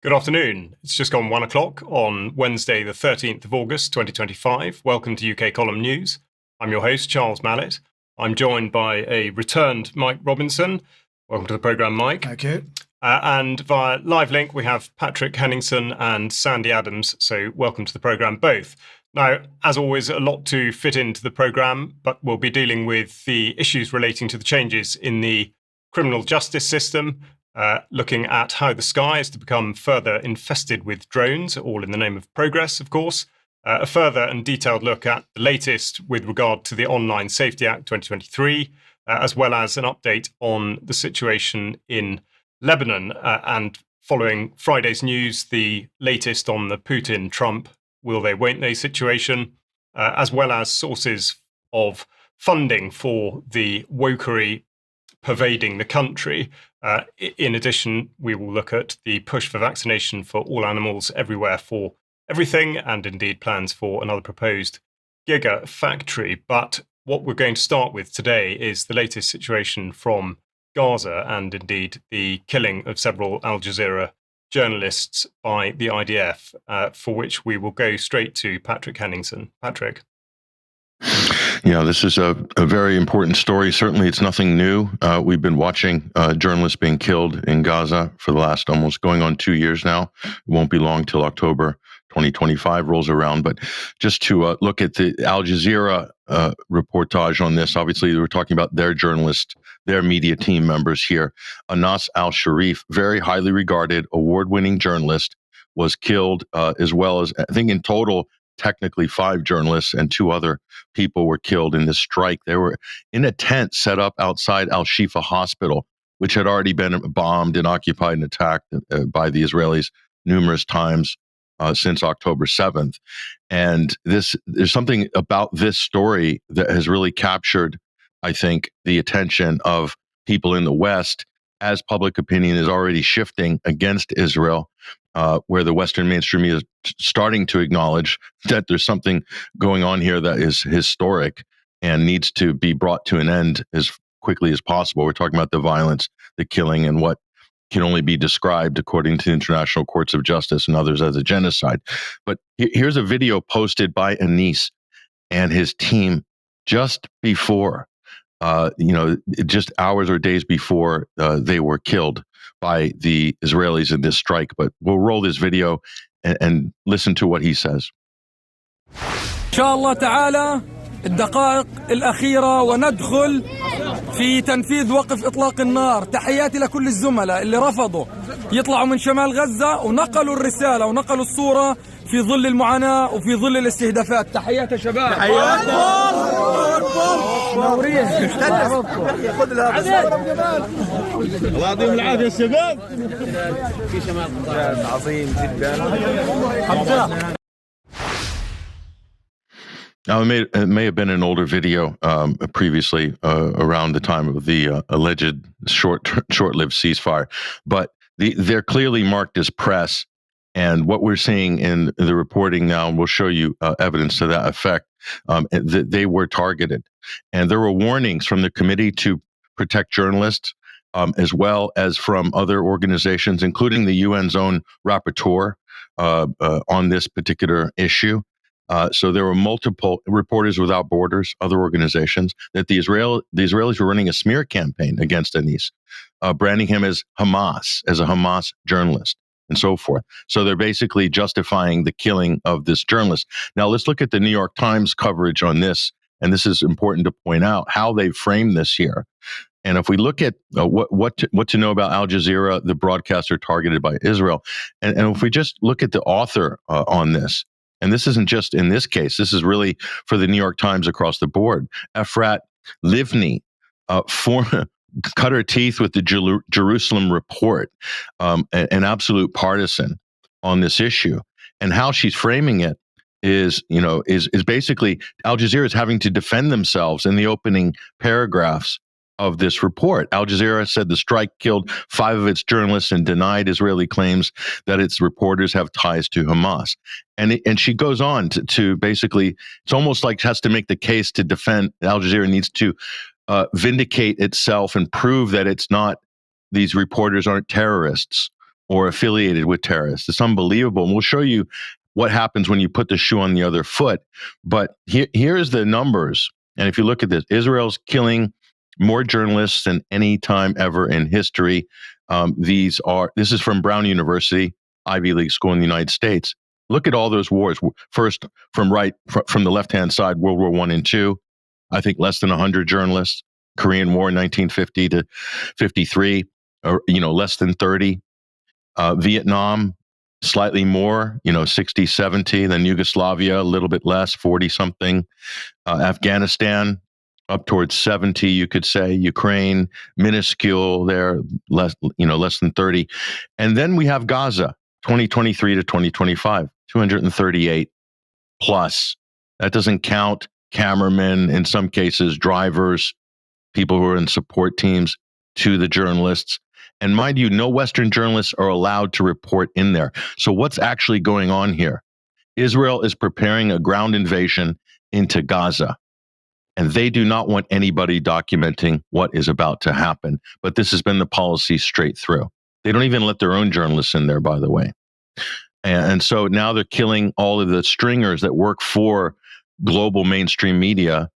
Good afternoon. It's just gone 1 o'clock on Wednesday, the 13th of August, 2025. Welcome to UK Column News. I'm your host, Charles Malet. I'm joined by a returned Mike Robinson. Welcome to the programme, Mike. Thank you. And via live link, we have Patrick Henningsen and Sandi Adams. So welcome to the programme, both. Now, as always, a lot to fit into the programme, but we'll be dealing with the issues relating to the changes in the criminal justice system, looking at how the sky is to become further infested with drones, all in the name of progress, of course. A further and detailed look at the latest with regard to the Online Safety Act 2023, as well as an update on the situation in Lebanon. And following Friday's news, the latest on the Putin-Trump will they, won't they situation, as well as sources of funding for the wokery pervading the country. In addition, we will look at the push for vaccination for all animals everywhere for everything, and indeed plans for another proposed Giga factory. But what we're going to start with today is the latest situation from Gaza and indeed the killing of several Al Jazeera journalists by the IDF, for which we will go straight to Patrick Henningsen. Patrick. Yeah, this is a very important story. Certainly, it's nothing new. We've been watching journalists being killed in Gaza for the last almost going on 2 years now. It won't be long till October 2025 rolls around. But just to look at the Al Jazeera reportage on this, obviously, we're talking about their journalists, their media team members here. Anas al-Sharif, very highly regarded, award-winning journalist, was killed, as well as, I think in total, technically 5 journalists and 2 other people were killed in this strike. They were in a tent set up outside Al-Shifa Hospital, which had already been bombed and occupied and attacked by the Israelis numerous times since October 7th. And there's something about this story that has really captured, I think, the attention of people in the West as public opinion is already shifting against Israel, where the Western mainstream is starting to acknowledge that there's something going on here that is historic and needs to be brought to an end as quickly as possible. We're talking about the violence, the killing, and what can only be described, according to international courts of justice and others, as a genocide. But here's a video posted by Anis and his team just before, just hours or days before they were killed by the Israelis in this strike. But we'll roll this video and listen to what he says. إن شاء الله تعالى الدقائق الأخيرة وندخل في تنفيذ وقف إطلاق النار. تحياتي لكل الزملاء اللي رفضوا يطلعوا من شمال غزة ونقلوا الرسالة ونقلوا الصورة في ظل المعاناة وفي ظل الاستهدافات. تحيات يا شباب. تحيات. نورين. خذ الله يعطيهم العافية الشباب. في شمال عظيم جدا. Now, it may have been an older video previously around the time of the alleged short-lived ceasefire, but they're clearly marked as press. And what we're seeing in the reporting now, and we'll show you evidence to that effect, that they were targeted. And there were warnings from the Committee to Protect Journalists, as well as from other organizations, including the UN's own rapporteur on this particular issue. So there were multiple Reporters Without Borders, other organizations, that the Israelis were running a smear campaign against Anis, branding him as a Hamas journalist, and so forth. So they're basically justifying the killing of this journalist. Now let's look at the New York Times coverage on this, and this is important to point out how they framed this here. And if we look at what to know about Al Jazeera, the broadcaster targeted by Israel, and if we just look at the author on this, and this isn't just in this case, this is really for the New York Times across the board. Efrat Livni cut her teeth with the Jerusalem Report, an absolute partisan on this issue. And how she's framing it is basically Al Jazeera is having to defend themselves in the opening paragraphs of this report. Al Jazeera said the strike killed 5 of its journalists and denied Israeli claims that its reporters have ties to Hamas. And she goes on to basically, it's almost like has to make the case to defend. Al Jazeera needs to vindicate itself and prove that it's not, these reporters aren't terrorists or affiliated with terrorists. It's unbelievable. And we'll show you what happens when you put the shoe on the other foot. But here's the numbers. And if you look at this, Israel's killing more journalists than any time ever in history. This is from Brown University, Ivy League school in the United States. Look at all those wars. First, from the left-hand side, World War I and II, I think less than 100 journalists. Korean War, 1950 to 53, or less than 30. Vietnam, slightly more, 60, 70. Then Yugoslavia, a little bit less, 40 something. Afghanistan, up towards 70, you could say. Ukraine, minuscule there, less than 30. And then we have Gaza, 2023 to 2025, 238 plus. That doesn't count cameramen, in some cases, drivers, people who are in support teams to the journalists. And mind you, no Western journalists are allowed to report in there. So what's actually going on here? Israel is preparing a ground invasion into Gaza. And they do not want anybody documenting what is about to happen. But this has been the policy straight through. They don't even let their own journalists in there, by the way. And so now they're killing all of the stringers that work for global mainstream media,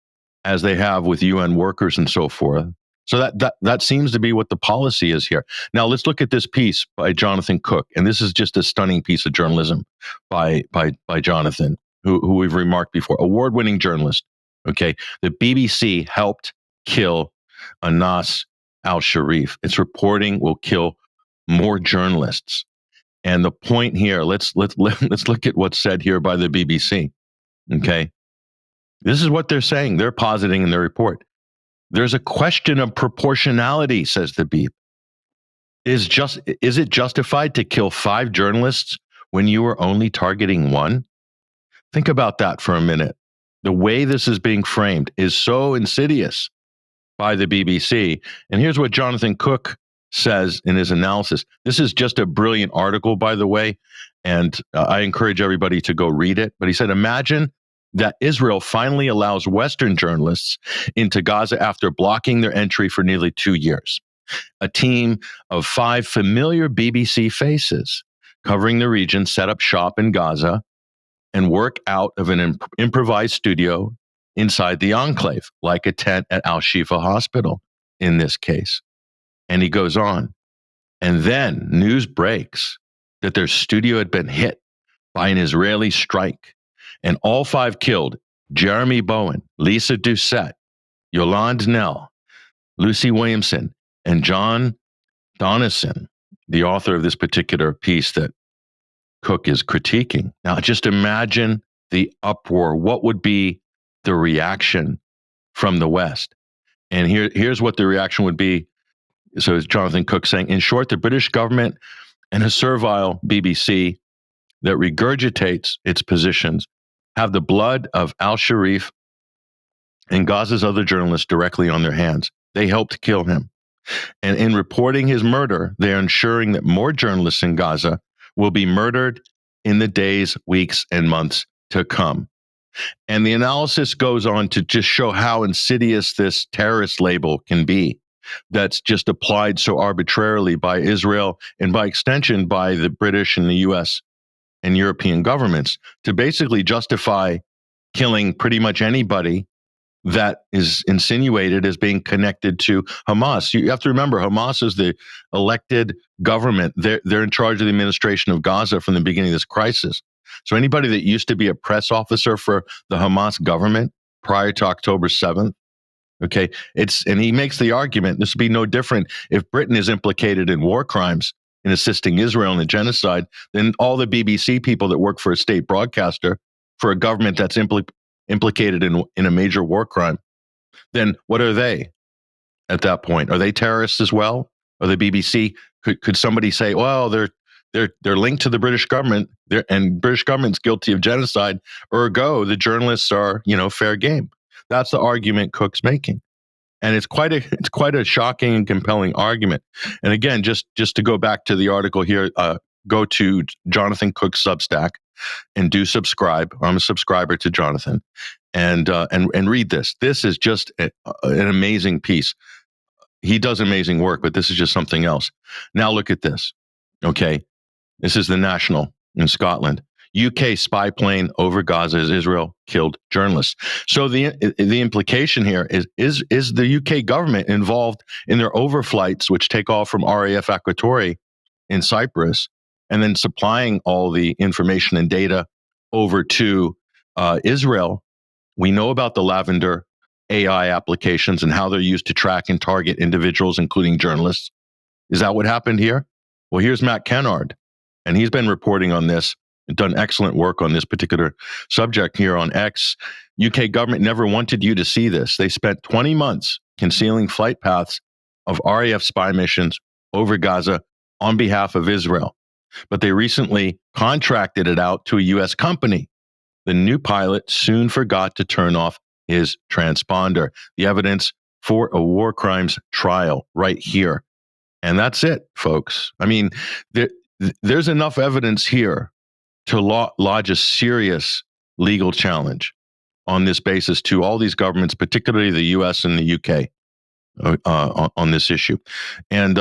as they have with UN workers and so forth. So that seems to be what the policy is here. Now let's look at this piece by Jonathan Cook, and this is just a stunning piece of journalism by Jonathan, who we've remarked before, award-winning journalist. Okay, the BBC helped kill Anas al-Sharif. Its reporting will kill more journalists. And the point here, let's look at what's said here by the BBC. Okay, this is what they're saying. They're positing in their report. There's a question of proportionality, says the Beep. Is it justified to kill 5 journalists when you were only targeting 1? Think about that for a minute. The way this is being framed is so insidious by the BBC. And here's what Jonathan Cook says in his analysis. This is just a brilliant article, by the way, and I encourage everybody to go read it. But he said, imagine that Israel finally allows Western journalists into Gaza after blocking their entry for nearly 2 years. A team of 5 familiar BBC faces covering the region set up shop in Gaza and work out of an improvised studio inside the enclave, like a tent at Al-Shifa Hospital in this case. And he goes on. And then news breaks that their studio had been hit by an Israeli strike. And all 5 killed: Jeremy Bowen, Lisa Doucette, Yolande Nell, Lucy Williamson, and John Donison, the author of this particular piece that Cook is critiquing. Now, just imagine the uproar. What would be the reaction from the West? And here's what the reaction would be. So it's Jonathan Cook saying, in short, the British government and a servile BBC that regurgitates its positions have the blood of al-Sharif and Gaza's other journalists directly on their hands. They helped kill him. And in reporting his murder, they are ensuring that more journalists in Gaza will be murdered in the days, weeks, and months to come. And the analysis goes on to just show how insidious this terrorist label can be, that's just applied so arbitrarily by Israel and by extension by the British and the US and European governments to basically justify killing pretty much anybody that is insinuated as being connected to Hamas. You have to remember, Hamas is the elected government. They're in charge of the administration of Gaza from the beginning of this crisis. So anybody that used to be a press officer for the Hamas government prior to October 7th, okay, and he makes the argument, this would be no different if Britain is implicated in war crimes in assisting Israel in the genocide, then all the BBC people that work for a state broadcaster for a government that's implicated in a major war crime, then what are they at that point? Are they terrorists as well? Or the BBC? Could somebody say, well, they're linked to the British government, and British government's guilty of genocide, ergo the journalists are, fair game? That's the argument Cook's making. And it's quite a shocking and compelling argument. And again, just to go back to the article here, go to Jonathan Cook's Substack and do subscribe. I'm a subscriber to Jonathan, and read this. This is just an amazing piece. He does amazing work, but this is just something else. Now look at this. Okay. This is the National in Scotland. UK spy plane over Gaza as Israel killed journalists. So the implication here is the UK government involved in their overflights, which take off from RAF Akrotiri in Cyprus, and then supplying all the information and data over to Israel. We know about the Lavender AI applications and how they're used to track and target individuals, including journalists. Is that what happened here? Well, here's Matt Kennard, and he's been reporting on this and done excellent work on this particular subject here on X. UK government never wanted you to see this. They spent 20 months concealing flight paths of RAF spy missions over Gaza on behalf of Israel. But they recently contracted it out to a US company. The new pilot soon forgot to turn off his transponder. The evidence for a war crimes trial right here. And that's it, folks. I mean, there's enough evidence here to lodge a serious legal challenge on this basis to all these governments, particularly the US and the UK, on this issue. And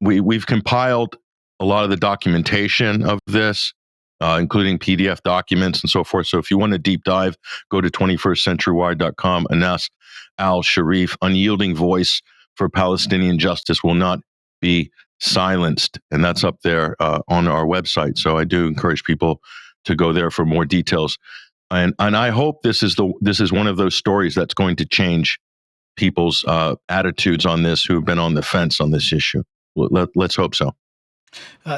we've compiled a lot of the documentation of this, including PDF documents and so forth. So if you want to deep dive, go to 21stcenturywire.com. Anas al-Sharif, unyielding voice for Palestinian justice, will not be silenced, and that's up there on our website. So I do encourage people to go there for more details. And I hope this is one of those stories that's going to change people's attitudes on this who've been on the fence on this issue. Let's hope so.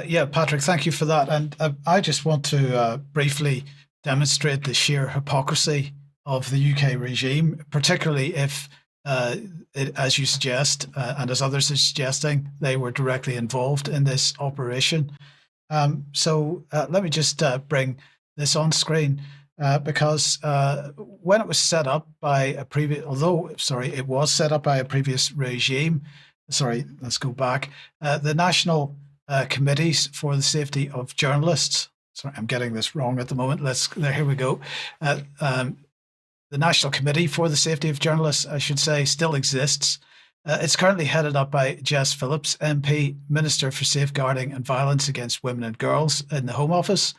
Yeah, Patrick, thank you for that. And I just want to briefly demonstrate the sheer hypocrisy of the UK regime, particularly if, as you suggest, and as others are suggesting, they were directly involved in this operation. So let me just bring this on screen because when it was set up by a previous, it was set up by a previous regime. Let's go back. The National Committees for the Safety of Journalists. Sorry, I'm getting this wrong at the moment. Here we go. The National Committee for the Safety of Journalists, I should say, still exists. It's currently headed up by Jess Phillips, MP, Minister for Safeguarding and Violence Against Women and Girls in the Home Office.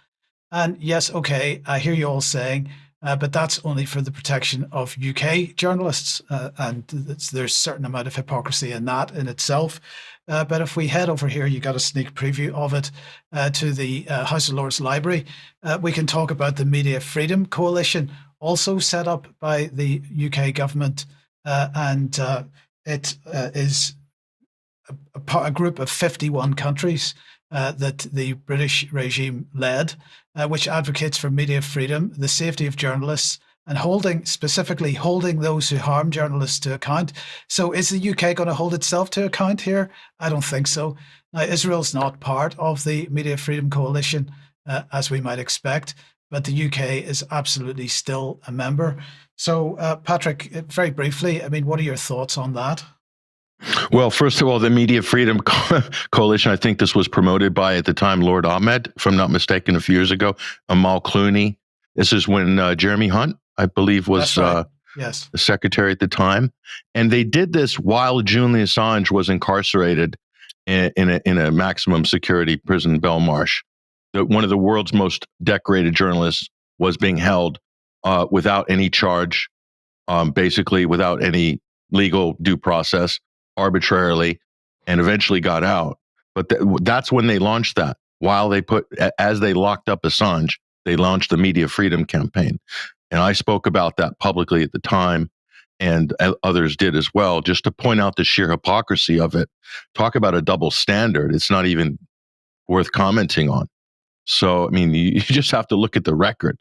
And yes, okay, I hear you all saying, but that's only for the protection of UK journalists. And there's a certain amount of hypocrisy in that in itself. But if we head over here, you got a sneak preview of it to the House of Lords Library. We can talk about the Media Freedom Coalition, also set up by the UK government. And it is a group of 51 countries that the British regime led, which advocates for media freedom, the safety of journalists, and specifically holding those who harm journalists to account. So is the UK going to hold itself to account here? I don't think so. Now, Israel's not part of the Media Freedom Coalition, as we might expect, but the UK is absolutely still a member. So, Patrick, very briefly, I mean, what are your thoughts on that? Well, first of all, the Media Freedom Coalition, I think this was promoted by, at the time, Lord Ahmed, if I'm not mistaken, a few years ago, Amal Clooney. This is when Jeremy Hunt, I believe, was the secretary at the time. And they did this while Julian Assange was incarcerated in a maximum security prison, Belmarsh. One of the world's most decorated journalists was being held without any charge, basically without any legal due process, arbitrarily, and eventually got out. But that's when they launched that. As they locked up Assange, they launched the Media Freedom Campaign. And I spoke about that publicly at the time, and others did as well, just to point out the sheer hypocrisy of it. Talk about a double standard. It's not even worth commenting on. So, I mean, you just have to look at the record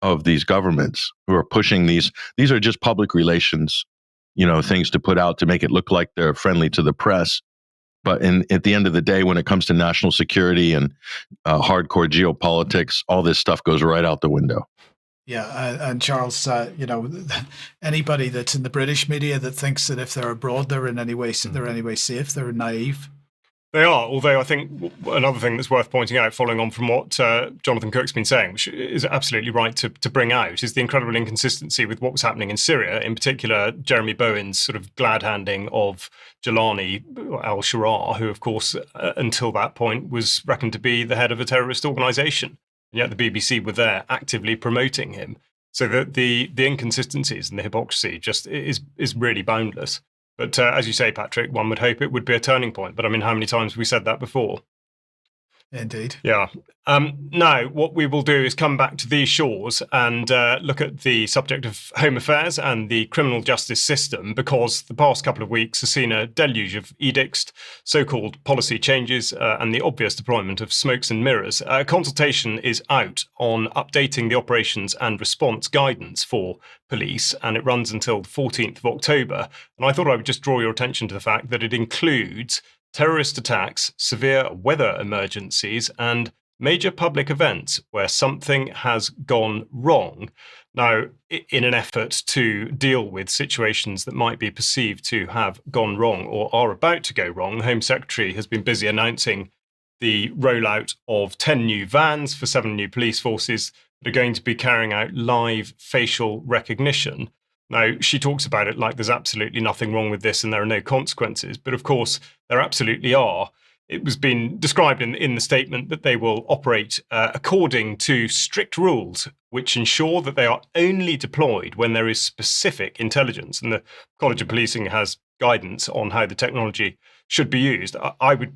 of these governments who are pushing these. These are just public relations, things to put out to make it look like they're friendly to the press. But at the end of the day, when it comes to national security and hardcore geopolitics, all this stuff goes right out the window. Yeah, and Charles, anybody that's in the British media that thinks that if they're abroad they're in any way safe, they're naive. They are, although I think another thing that's worth pointing out, following on from what Jonathan Cook's been saying, which is absolutely right to bring out, is the incredible inconsistency with what was happening in Syria, in particular Jeremy Bowen's sort of glad-handing of Jelani al-Sharaa, who, of course, until that point was reckoned to be the head of a terrorist organisation. And yet the BBC were there actively promoting him. So that the inconsistencies and the hypocrisy just is really boundless. But as you say, Patrick, one would hope it would be a turning point. But I mean, how many times have we said that before? Indeed. Yeah. Now, what we will do is come back to these shores and look at the subject of home affairs and the criminal justice system, because the past couple of weeks has seen a deluge of edicts, so-called policy changes, and the obvious deployment of smokes and mirrors. A consultation is out on updating the operations and response guidance for police, and it runs until the 14th of October. And I thought I would just draw your attention to the fact that it includes terrorist attacks, severe weather emergencies, and major public events where something has gone wrong. Now, in an effort to deal with situations that might be perceived to have gone wrong or are about to go wrong, the Home Secretary has been busy announcing the rollout of 10 new vans for 7 new police forces that are going to be carrying out live facial recognition. Now, she talks about it like there's absolutely nothing wrong with this and there are no consequences, but of course there absolutely are. It was been described in the statement that they will operate according to strict rules which ensure that they are only deployed when there is specific intelligence. And the College of Policing has guidance on how the technology should be used. I would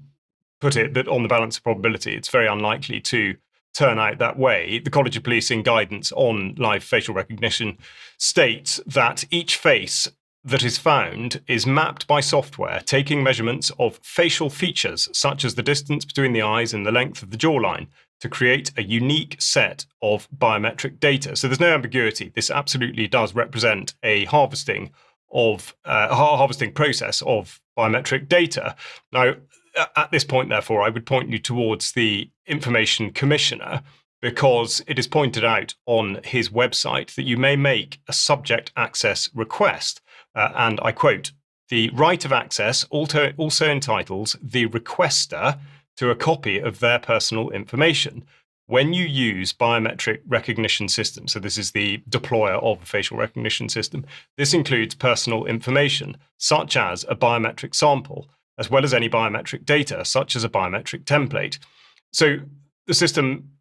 put it that on the balance of probability, it's very unlikely to turn out that way. The College of Policing guidance on live facial recognition states that each face that is found is mapped by software, taking measurements of facial features, such as the distance between the eyes and the length of the jawline, to create a unique set of biometric data. So there's no ambiguity. This absolutely does represent a harvesting process of biometric data. Now, at this point, therefore, I would point you towards the Information Commissioner, because it is pointed out on his website that you may make a subject access request. And I quote, "The right of access also entitles the requester to a copy of their personal information. When you use biometric recognition systems," so this is the deployer of a facial recognition system, "this includes personal information, such as a biometric sample, as well as any biometric data, such as a biometric template." So the system,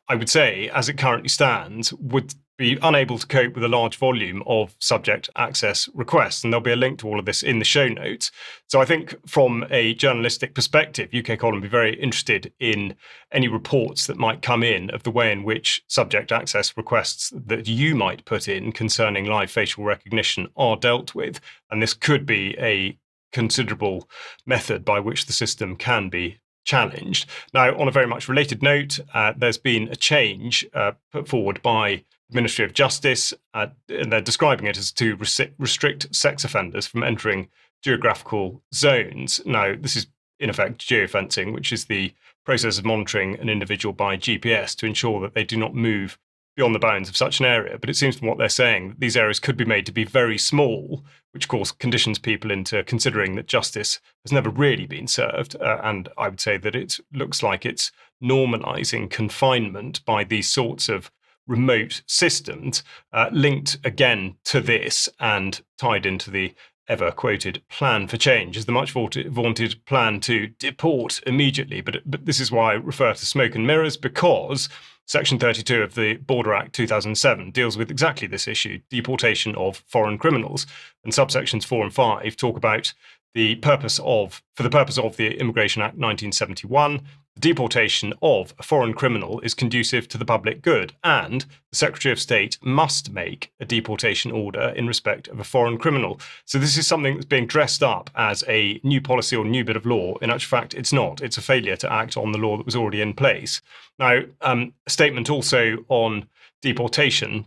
I would say, as it currently stands, would be unable to cope with a large volume of subject access requests. And there'll be a link to all of this in the show notes. So I think from a journalistic perspective, UK Column will be very interested in any reports that might come in of the way in which subject access requests that you might put in concerning live facial recognition are dealt with. And this could be a considerable method by which the system can be challenged. Now, on a very much related note, there's been a change put forward by the Ministry of Justice, and they're describing it as to restrict sex offenders from entering geographical zones. Now, this is in effect geofencing, which is the process of monitoring an individual by GPS to ensure that they do not move beyond the bounds of such an area. But it seems from what they're saying that these areas could be made to be very small, which of course conditions people into considering that justice has never really been served. And I would say that it looks like it's normalising confinement by these sorts of remote systems, linked again to this and tied into the ever-quoted plan for change is the much vaunted plan to deport immediately. But this is why I refer to smoke and mirrors, because Section 32 of the Border Act 2007 deals with exactly this issue, deportation of foreign criminals. And subsections 4 and 5 talk about for the purpose of the Immigration Act 1971, the deportation of a foreign criminal is conducive to the public good, and the Secretary of State must make a deportation order in respect of a foreign criminal. So this is something that's being dressed up as a new policy or new bit of law. In actual fact, it's not. It's a failure to act on the law that was already in place. Now, a statement also on deportation,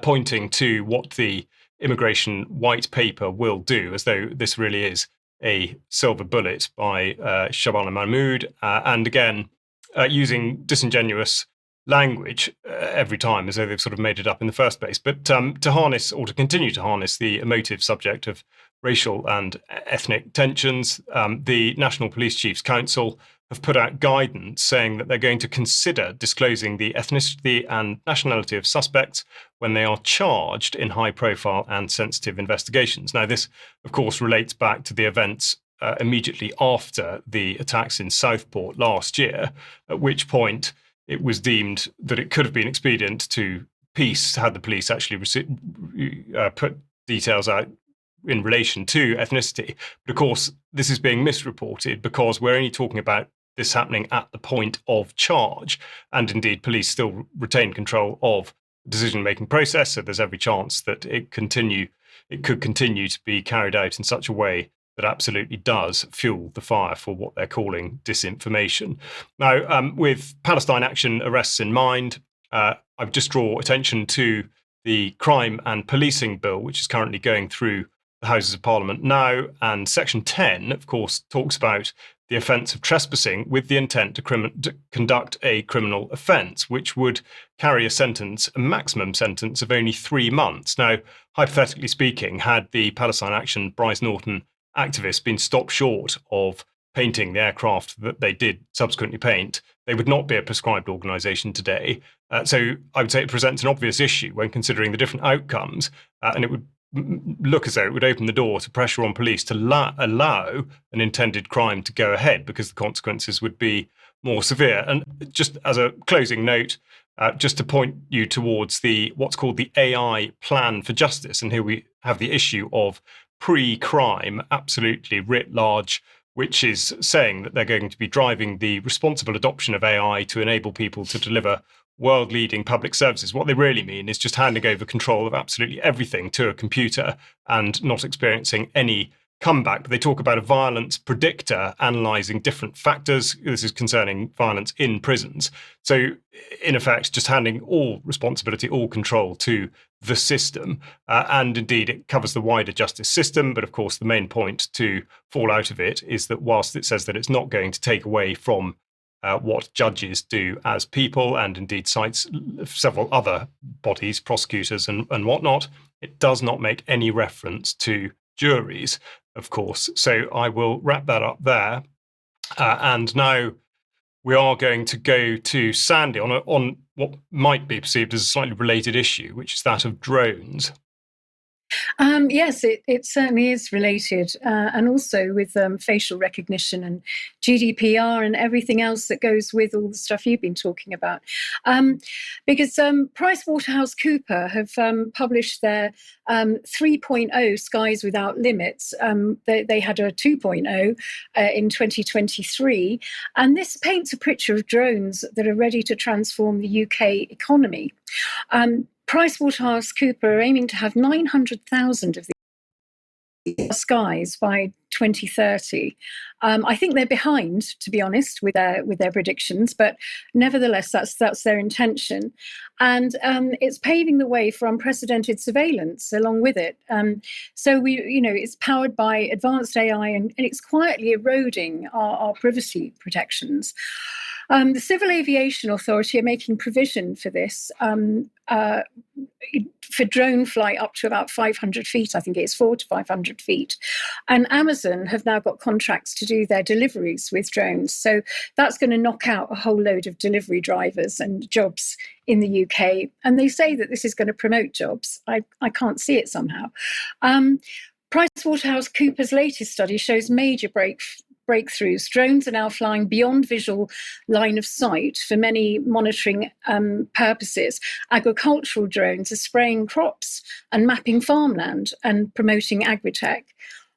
pointing to what the immigration white paper will do, as though this really is a silver bullet by Shabana Mahmood, and again, using disingenuous language every time, as though they've sort of made it up in the first place. But to harness, or to continue to harness, the emotive subject of racial and ethnic tensions, the National Police Chiefs Council have put out guidance saying that they're going to consider disclosing the ethnicity and nationality of suspects when they are charged in high-profile and sensitive investigations. Now, this, of course, relates back to the events immediately after the attacks in Southport last year, at which point it was deemed that it could have been expedient to had the police actually put details out in relation to ethnicity. But of course, this is being misreported because we're only talking about this happening at the point of charge. And indeed, police still retain control of the decision-making process. So there's every chance that it could continue to be carried out in such a way that absolutely does fuel the fire for what they're calling disinformation. Now, with Palestine Action arrests in mind, I would just draw attention to the Crime and Policing Bill, which is currently going through the Houses of Parliament now. And Section 10, of course, talks about the offence of trespassing with the intent to conduct a criminal offence, which would carry a maximum sentence of only 3 months. Now, hypothetically speaking, had the Palestine Action Bryce Norton activists been stopped short of painting the aircraft that they did subsequently paint, they would not be a prescribed organisation today. So I would say it presents an obvious issue when considering the different outcomes, and it would look as though it would open the door to pressure on police to allow an intended crime to go ahead, because the consequences would be more severe. And just as a closing note, just to point you towards what's called the AI Plan for Justice, and here we have the issue of pre-crime absolutely writ large, which is saying that they're going to be driving the responsible adoption of AI to enable people to deliver world-leading public services. What they really mean is just handing over control of absolutely everything to a computer and not experiencing any comeback. But they talk about a violence predictor analysing different factors. This is concerning violence in prisons. So, in effect, just handing all responsibility, all control to the system. And indeed, it covers the wider justice system. But of course, the main point to fall out of it is that whilst it says that it's not going to take away from what judges do as people, and indeed cites several other bodies, prosecutors and whatnot, it does not make any reference to juries, of course. So I will wrap that up there. And now we are going to go to Sandi on what might be perceived as a slightly related issue, which is that of drones. Yes, it certainly is related, and also with facial recognition and GDPR and everything else that goes with all the stuff you've been talking about. Because PricewaterhouseCoopers have published their 3.0 Skies Without Limits. They had a 2.0 in 2023, and this paints a picture of drones that are ready to transform the UK economy. PricewaterhouseCoopers are aiming to have 900,000 of these skies by 2030. I think they're behind, to be honest, with their predictions, but nevertheless, that's their intention, and it's paving the way for unprecedented surveillance along with it. So it's powered by advanced AI, and it's quietly eroding our privacy protections. The Civil Aviation Authority are making provision for this, for drone flight up to about 500 feet. I think it's 400 to 500 feet. And Amazon have now got contracts to do their deliveries with drones. So that's going to knock out a whole load of delivery drivers and jobs in the UK. And they say that this is going to promote jobs. I can't see it somehow. PricewaterhouseCoopers' latest study shows major breakthroughs. Drones are now flying beyond visual line of sight for many monitoring purposes. Agricultural drones are spraying crops and mapping farmland and promoting agritech.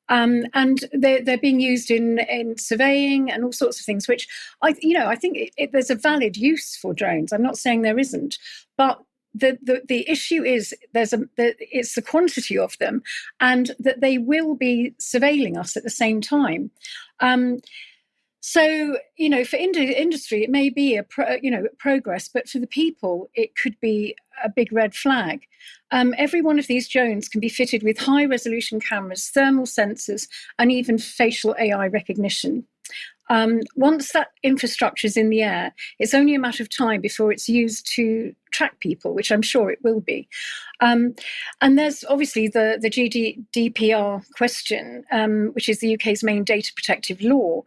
And they're being used in surveying and all sorts of things, which I think there's a valid use for drones. I'm not saying there isn't, but the issue is it's the quantity of them, and that they will be surveilling us at the same time. So, for industry, it may be progress, but for the people, it could be a big red flag. Every one of these drones can be fitted with high-resolution cameras, thermal sensors, and even facial AI recognition. Once that infrastructure is in the air, it's only a matter of time before it's used to track people, which I'm sure it will be. And there's obviously the GDPR question, which is the UK's main data protective law.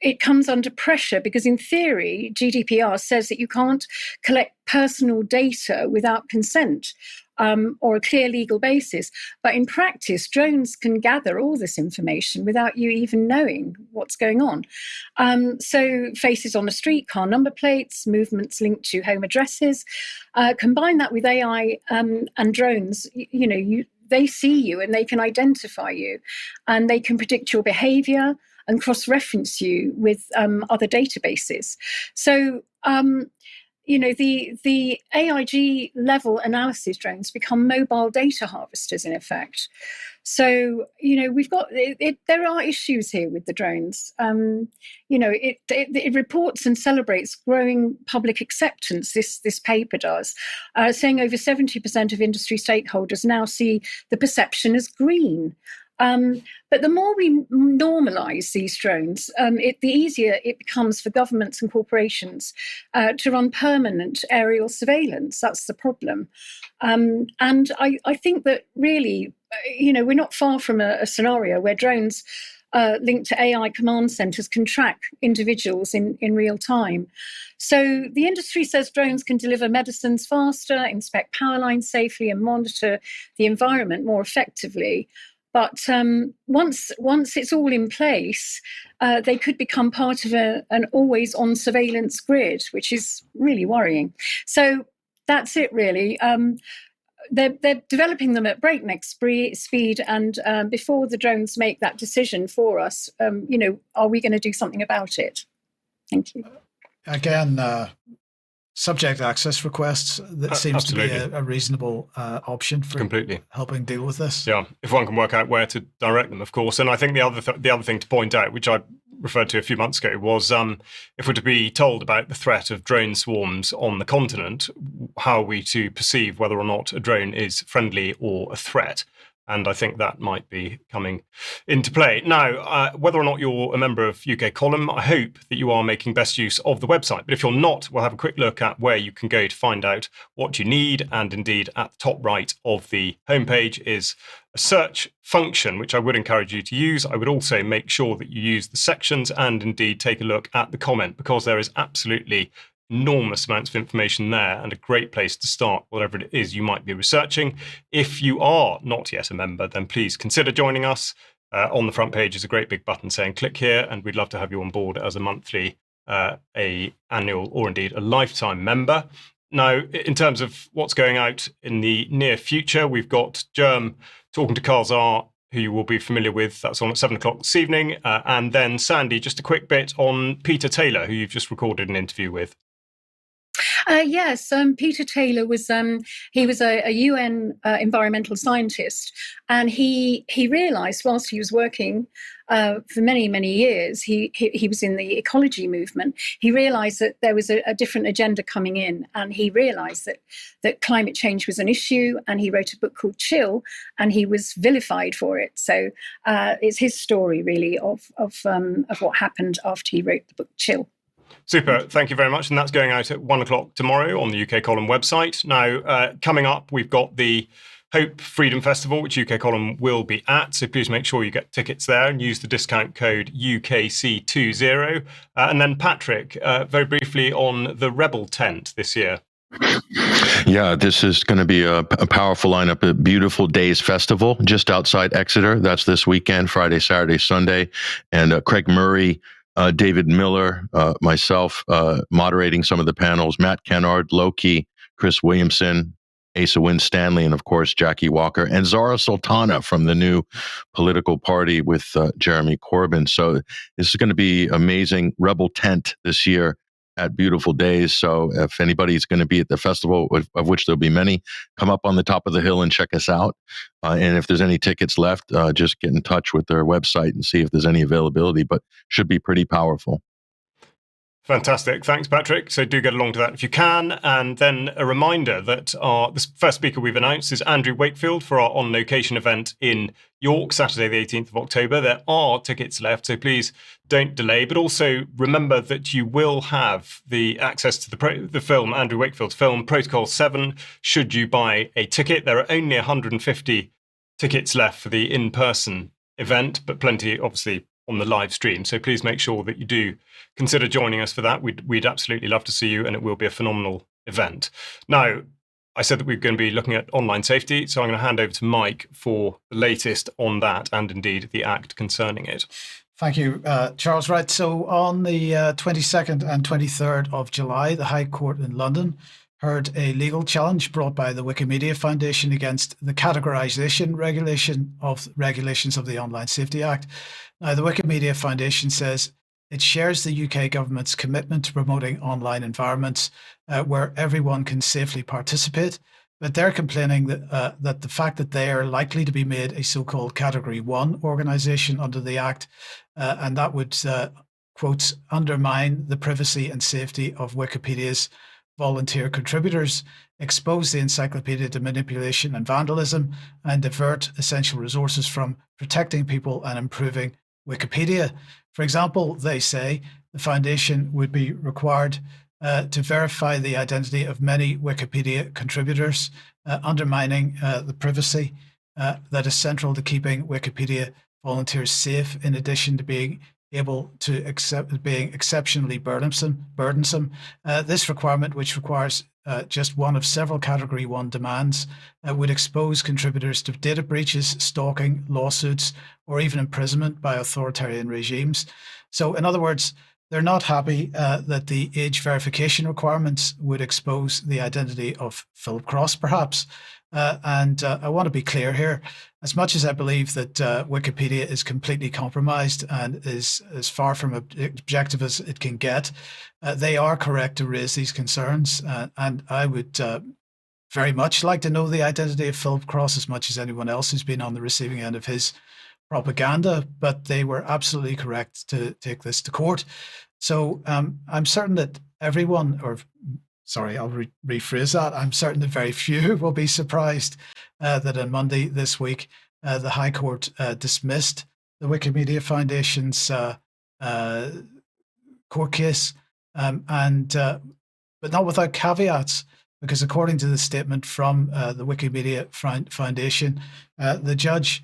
It comes under pressure because, in theory, GDPR says that you can't collect personal data without consent or a clear legal basis. But in practice, drones can gather all this information without you even knowing what's going on. So faces on a street, car number plates, movements linked to home addresses. Combine that with AI and drones, they see you and they can identify you and they can predict your behavior and cross-reference you with other databases. So, the AIG level analysis drones become mobile data harvesters in effect. So, we've got there are issues here with the drones. It reports and celebrates growing public acceptance. This paper does, saying over 70% of industry stakeholders now see the perception as green. But the more we normalise these drones, the easier it becomes for governments and corporations to run permanent aerial surveillance. That's the problem. And I think that really, we're not far from a scenario where drones linked to AI command centres can track individuals in real time. So the industry says drones can deliver medicines faster, inspect power lines safely, and monitor the environment more effectively. But once it's all in place, they could become part of an always-on surveillance grid, which is really worrying. So that's it, really. They're developing them at breakneck speed, and before the drones make that decision for us, are we going to do something about it? Thank you. Again, subject access requests, that seems Absolutely. to be a reasonable option for Completely helping deal with this. Yeah, if one can work out where to direct them, of course. And I think the other thing to point out, which I referred to a few months ago, was if we're to be told about the threat of drone swarms on the continent, how are we to perceive whether or not a drone is friendly or a threat? And I think that might be coming into play. Now, whether or not you're a member of UK Column, I hope that you are making best use of the website. But if you're not, we'll have a quick look at where you can go to find out what you need. And indeed, at the top right of the homepage is a search function, which I would encourage you to use. I would also make sure that you use the sections and indeed take a look at the comment, because there is absolutely enormous amounts of information there and a great place to start whatever it is you might be researching. If you are not yet a member, then please consider joining us. On the front page is a great big button saying click here, and we'd love to have you on board as a monthly, a annual, or indeed a lifetime member. Now, in terms of what's going out in the near future, we've got Germ talking to Carl Czar, who you will be familiar with. That's on at 7:00 this evening. And then Sandi, just a quick bit on Peter Taylor, who you've just recorded an interview with. Yes, Peter Taylor was he was a UN environmental scientist, and he realised whilst he was working for many years, he was in the ecology movement. He realised that there was a different agenda coming in, and he realised that climate change was an issue. And he wrote a book called Chill, and he was vilified for it. So it's his story really of what happened after he wrote the book Chill. Super, thank you very much. And that's going out at 1:00 tomorrow on the UK Column website. Now, coming up, we've got the Hope Freedom Festival, which UK Column will be at. So please make sure you get tickets there and use the discount code UKC20. And then Patrick, very briefly on the Rebel Tent this year. Yeah, this is going to be a powerful lineup. A Beautiful Days Festival just outside Exeter. That's this weekend, Friday, Saturday, Sunday. And Craig Murray, David Miller, myself, moderating some of the panels, Matt Kennard, Loki, Chris Williamson, Asa Winstanley, and of course, Jackie Walker, and Zara Sultana from the new political party with Jeremy Corbyn. So this is going to be amazing. Rebel Tent this year at Beautiful Days. So if anybody's going to be at the festival, of which there'll be many, come up on the top of the hill and check us out. And if there's any tickets left, just get in touch with their website and see if there's any availability, but should be pretty powerful. Fantastic. Thanks, Patrick. So do get along to that if you can. And then a reminder that the first speaker we've announced is Andrew Wakefield for our On Location event in York, Saturday, the 18th of October. There are tickets left, so please don't delay. But also remember that you will have the access to the film, Andrew Wakefield's film, Protocol 7, should you buy a ticket. There are only 150 tickets left for the in-person event, but plenty, obviously, on the live stream. So please make sure that you do consider joining us for that. We'd absolutely love to see you, and it will be a phenomenal event. Now, I said that we're going to be looking at online safety, so I'm going to hand over to Mike for the latest on that and indeed the act concerning it. Thank you, Charles. Right. So on the 22nd and 23rd of July, the High Court in London heard a legal challenge brought by the Wikimedia Foundation against the categorization regulations of the Online Safety Act. Now, the Wikimedia Foundation says it shares the UK government's commitment to promoting online environments where everyone can safely participate, but they're complaining that the fact that they are likely to be made a so-called Category 1 organisation under the Act, and that would, quote, undermine the privacy and safety of Wikipedia's volunteer contributors, expose the encyclopedia to manipulation and vandalism, and divert essential resources from protecting people and improving Wikipedia. For example, they say the foundation would be required to verify the identity of many Wikipedia contributors, undermining the privacy that is central to keeping Wikipedia volunteers safe, in addition to being able to being exceptionally burdensome. This requirement, which requires just one of several Category 1 demands, would expose contributors to data breaches, stalking, lawsuits, or even imprisonment by authoritarian regimes. So, in other words, they're not happy that the age verification requirements would expose the identity of Philip Cross, perhaps. And I want to be clear here. As much as I believe that Wikipedia is completely compromised and is as far from objective as it can get, they are correct to raise these concerns. And I would very much like to know the identity of Philip Cross as much as anyone else who's been on the receiving end of his propaganda, but they were absolutely correct to take this to court. So I'm certain that everyone, or sorry, I'll rephrase that. I'm certain that very few will be surprised that on Monday this week, the High Court dismissed the Wikimedia Foundation's court case, but not without caveats, because according to the statement from the Wikimedia Foundation, the judge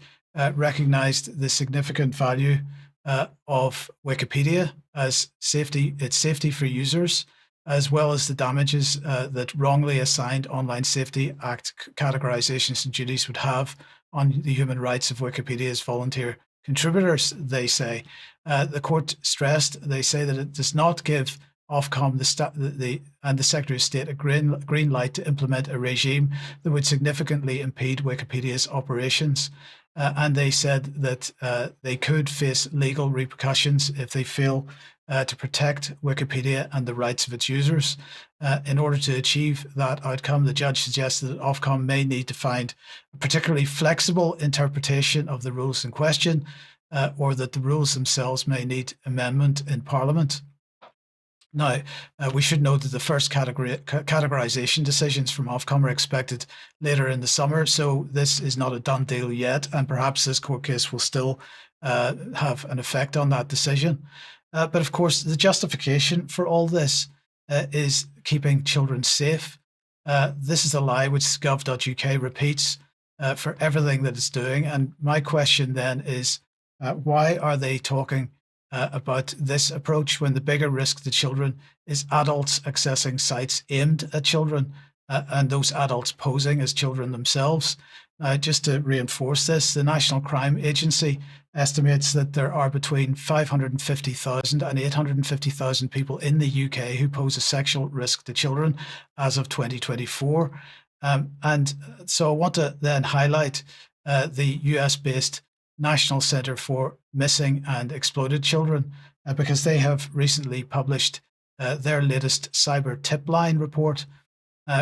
recognized the significant value of Wikipedia as its safety for users, as well as the damages that wrongly assigned Online Safety Act categorizations and duties would have on the human rights of Wikipedia's volunteer contributors, they say. The court stressed, they say, that it does not give Ofcom and the Secretary of State a green light to implement a regime that would significantly impede Wikipedia's operations. And they said that they could face legal repercussions if they fail to protect Wikipedia and the rights of its users. In order to achieve that outcome, the judge suggested that Ofcom may need to find a particularly flexible interpretation of the rules in question, or that the rules themselves may need amendment in Parliament. Now, we should note that the first categorization decisions from Ofcom are expected later in the summer, so this is not a done deal yet, and perhaps this court case will still have an effect on that decision. But of course, the justification for all this is keeping children safe. This is a lie which gov.uk repeats for everything that it's doing. And my question then is, why are they talking about this approach when the bigger risk to children is adults accessing sites aimed at children and those adults posing as children themselves? Just to reinforce this, the National Crime Agency estimates that there are between 550,000 and 850,000 people in the UK who pose a sexual risk to children as of 2024. And so I want to then highlight the US-based National Center for Missing and Exploited Children, because they have recently published their latest cyber tip line report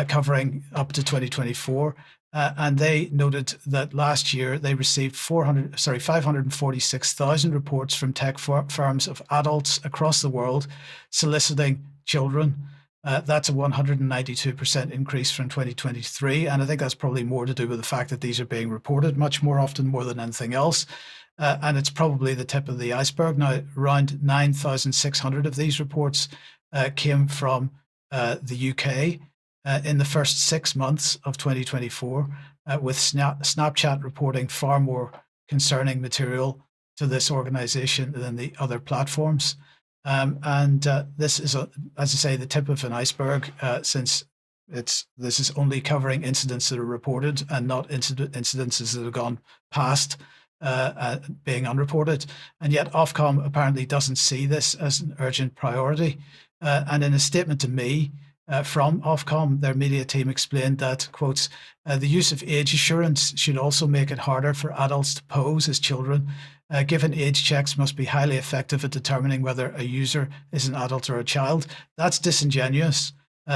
covering up to 2024. and they noted that last year they received 546,000 reports from tech firms of adults across the world soliciting children. That's a 192% increase from 2023. And I think that's probably more to do with the fact that these are being reported much more often, more than anything else. And it's probably the tip of the iceberg. Now, around 9,600 of these reports came from the UK in the first 6 months of 2024, with Snapchat reporting far more concerning material to this organization than the other platforms. This is, as I say, the tip of an iceberg, since this is only covering incidents that are reported and not incidences that have gone past being unreported. And yet Ofcom apparently doesn't see this as an urgent priority. And in a statement to me from Ofcom, their media team explained that, quotes, the use of age assurance should also make it harder for adults to pose as children, given age checks must be highly effective at determining whether a user is an adult or a child. That's disingenuous.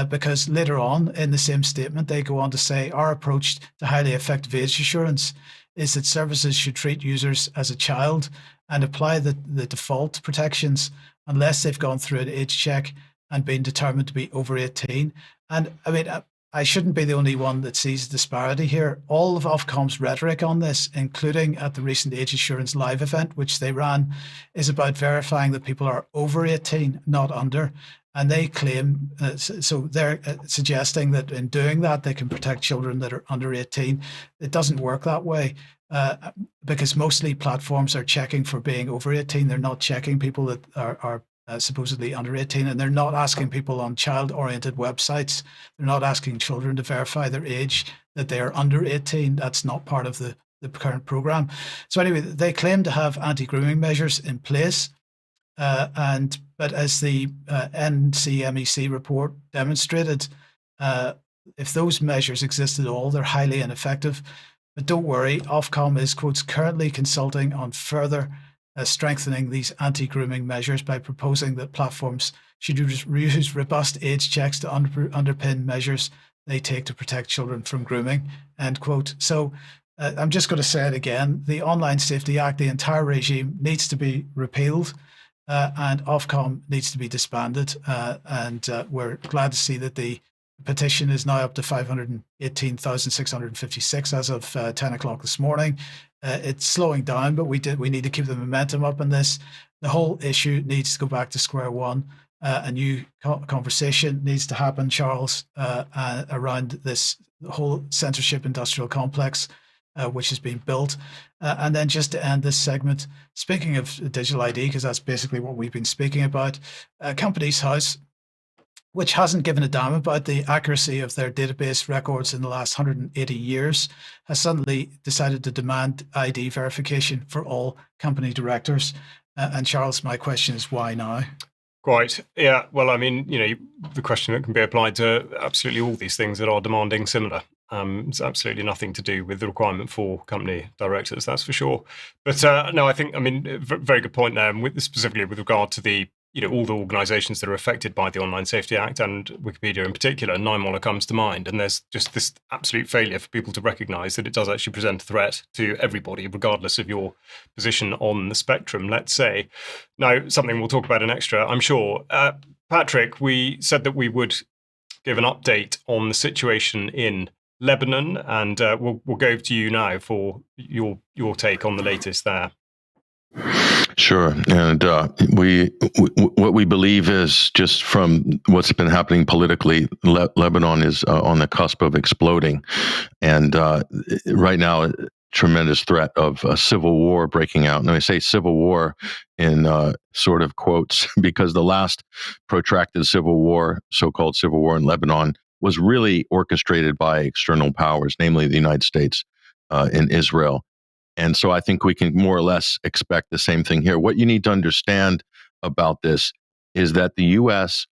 Because later on in the same statement, they go on to say, our approach to highly effective age assurance is that services should treat users as a child and apply the default protections unless they've gone through an age check and been determined to be over 18. And I mean, I shouldn't be the only one that sees disparity here. All of Ofcom's rhetoric on this, including at the recent Age Assurance Live event, which they ran, is about verifying that people are over 18, not under. And they claim, so they're suggesting that in doing that, they can protect children that are under 18. It doesn't work that way, because mostly platforms are checking for being over 18. They're not checking people that are supposedly under 18, and they're not asking people on child-oriented websites. They're not asking children to verify their age, that they are under 18. That's not part of the current program. So anyway, they claim to have anti-grooming measures in place. But as the NCMEC report demonstrated, if those measures exist at all, they're highly ineffective. But don't worry, Ofcom is, quotes, currently consulting on further strengthening these anti-grooming measures by proposing that platforms should use robust age checks to underpin measures they take to protect children from grooming, end quote. So I'm just going to say it again. The Online Safety Act, the entire regime, needs to be repealed. And Ofcom needs to be disbanded. And we're glad to see that the petition is now up to 518,656 as of 10 o'clock this morning. It's slowing down, but we need to keep the momentum up in this. The whole issue needs to go back to square one. A new conversation needs to happen, Charles, around this whole censorship industrial complex, which has been built. And then just to end this segment, speaking of digital ID, because that's basically what we've been speaking about, Companies House, which hasn't given a damn about the accuracy of their database records in the last 180 years, has suddenly decided to demand ID verification for all company directors. And Charles, my question is, why now? Quite. Yeah. Well, I mean, the question that can be applied to absolutely all these things that are demanding similar. It's absolutely nothing to do with the requirement for company directors, that's for sure. But no, I think, very good point there. And specifically with regard to the, all the organisations that are affected by the Online Safety Act and Wikipedia in particular, NIMOLA comes to mind. And there's just this absolute failure for people to recognise that it does actually present a threat to everybody, regardless of your position on the spectrum, let's say. Now, something we'll talk about in extra, I'm sure. Patrick, we said that we would give an update on the situation in Lebanon, and we'll go to you now for your take on the latest there. Sure, and what we believe is, just from what's been happening politically, Lebanon is on the cusp of exploding, and right now, a tremendous threat of a civil war breaking out. And I say civil war in sort of quotes, because the last protracted civil war, so-called civil war in Lebanon, was really orchestrated by external powers, namely the United States and Israel. And so I think we can more or less expect the same thing here. What you need to understand about this is that the U.S.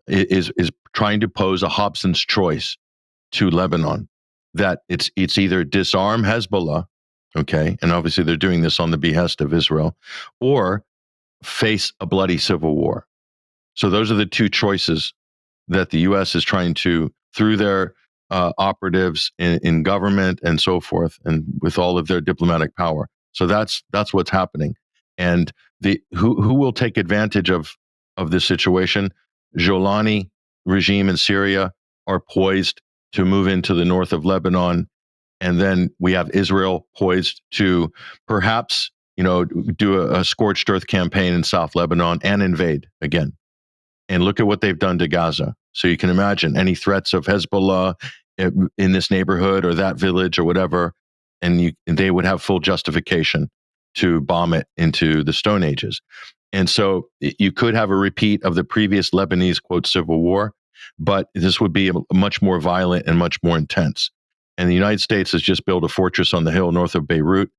is trying to pose a Hobson's choice to Lebanon, that it's either disarm Hezbollah, okay, and obviously they're doing this on the behest of Israel, or face a bloody civil war. So those are the two choices that the U.S. is trying to, through their operatives in government and so forth, and with all of their diplomatic power. So that's what's happening. And who will take advantage of this situation? Jolani regime in Syria are poised to move into the north of Lebanon, and then we have Israel poised to perhaps do a scorched earth campaign in South Lebanon and invade again. And look at what they've done to Gaza. So you can imagine any threats of Hezbollah in this neighborhood or that village or whatever, and they would have full justification to bomb it into the Stone Ages. And so you could have a repeat of the previous Lebanese, quote, civil war, but this would be much more violent and much more intense. And the United States has just built a fortress on the hill north of Beirut,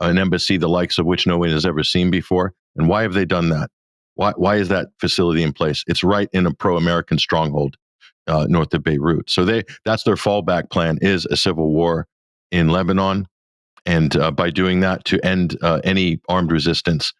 an embassy the likes of which no one has ever seen before. And why have they done that? Why is that facility in place? It's right in a pro-American stronghold north of Beirut. So that's their fallback plan, is a civil war in Lebanon. And by doing that, to end any armed resistance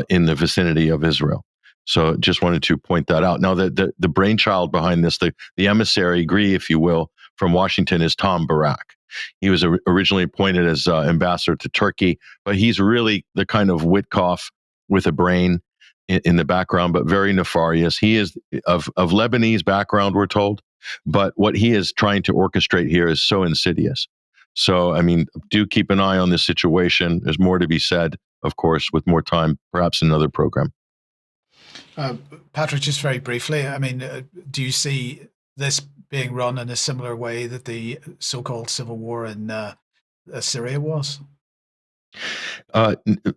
in the vicinity of Israel. So just wanted to point that out. Now, the brainchild behind this, the emissary, if you will, from Washington is Tom Barak. He was originally appointed as ambassador to Turkey, but he's really the kind of Witkoff with a brain in the background, but very nefarious. He is of Lebanese background, we're told, but what he is trying to orchestrate here is so insidious. So, I mean, do keep an eye on this situation. There's more to be said, of course, with more time, perhaps another program. Patrick, just very briefly, I mean, do you see this being run in a similar way that the so-called civil war in Syria was?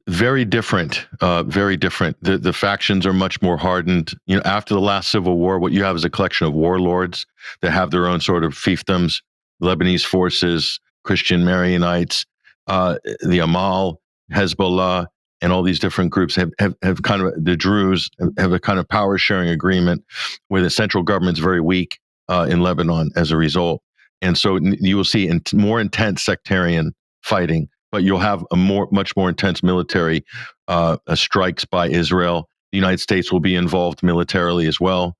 Very different. Very different. The factions are much more hardened. After the last civil war, what you have is a collection of warlords that have their own sort of fiefdoms. Lebanese forces, Christian Maronites, the Amal, Hezbollah, and all these different groups have kind of, the Druze have a kind of power sharing agreement where the central government's very weak in Lebanon as a result. And so you will see more intense sectarian fighting, but you'll have much more intense military strikes by Israel. The United States will be involved militarily as well.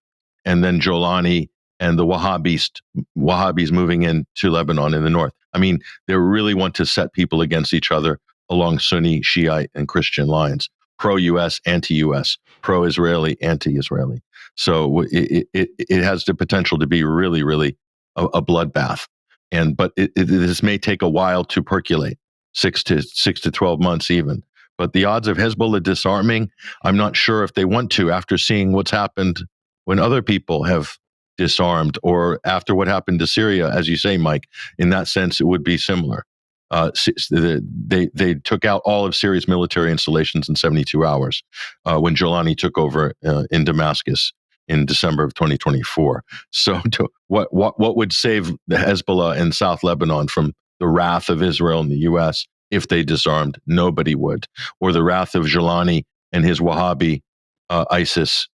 And then Jolani and the Wahhabis moving into Lebanon in the north. I mean, they really want to set people against each other along Sunni, Shiite, and Christian lines, pro-U.S., anti-U.S., pro-Israeli, anti-Israeli. So it has the potential to be really, really a bloodbath. But this may take a while to percolate, 6 to 12 months even. But the odds of Hezbollah disarming, I'm not sure if they want to after seeing what's happened when other people have disarmed, or after what happened to Syria, as you say, Mike. In that sense, it would be similar. They took out all of Syria's military installations in 72 hours when Jolani took over in Damascus in December of 2024. So what would save the Hezbollah in South Lebanon from the wrath of Israel and the U.S. if they disarmed? Nobody would. Or the wrath of Jolani and his Wahhabi ISIS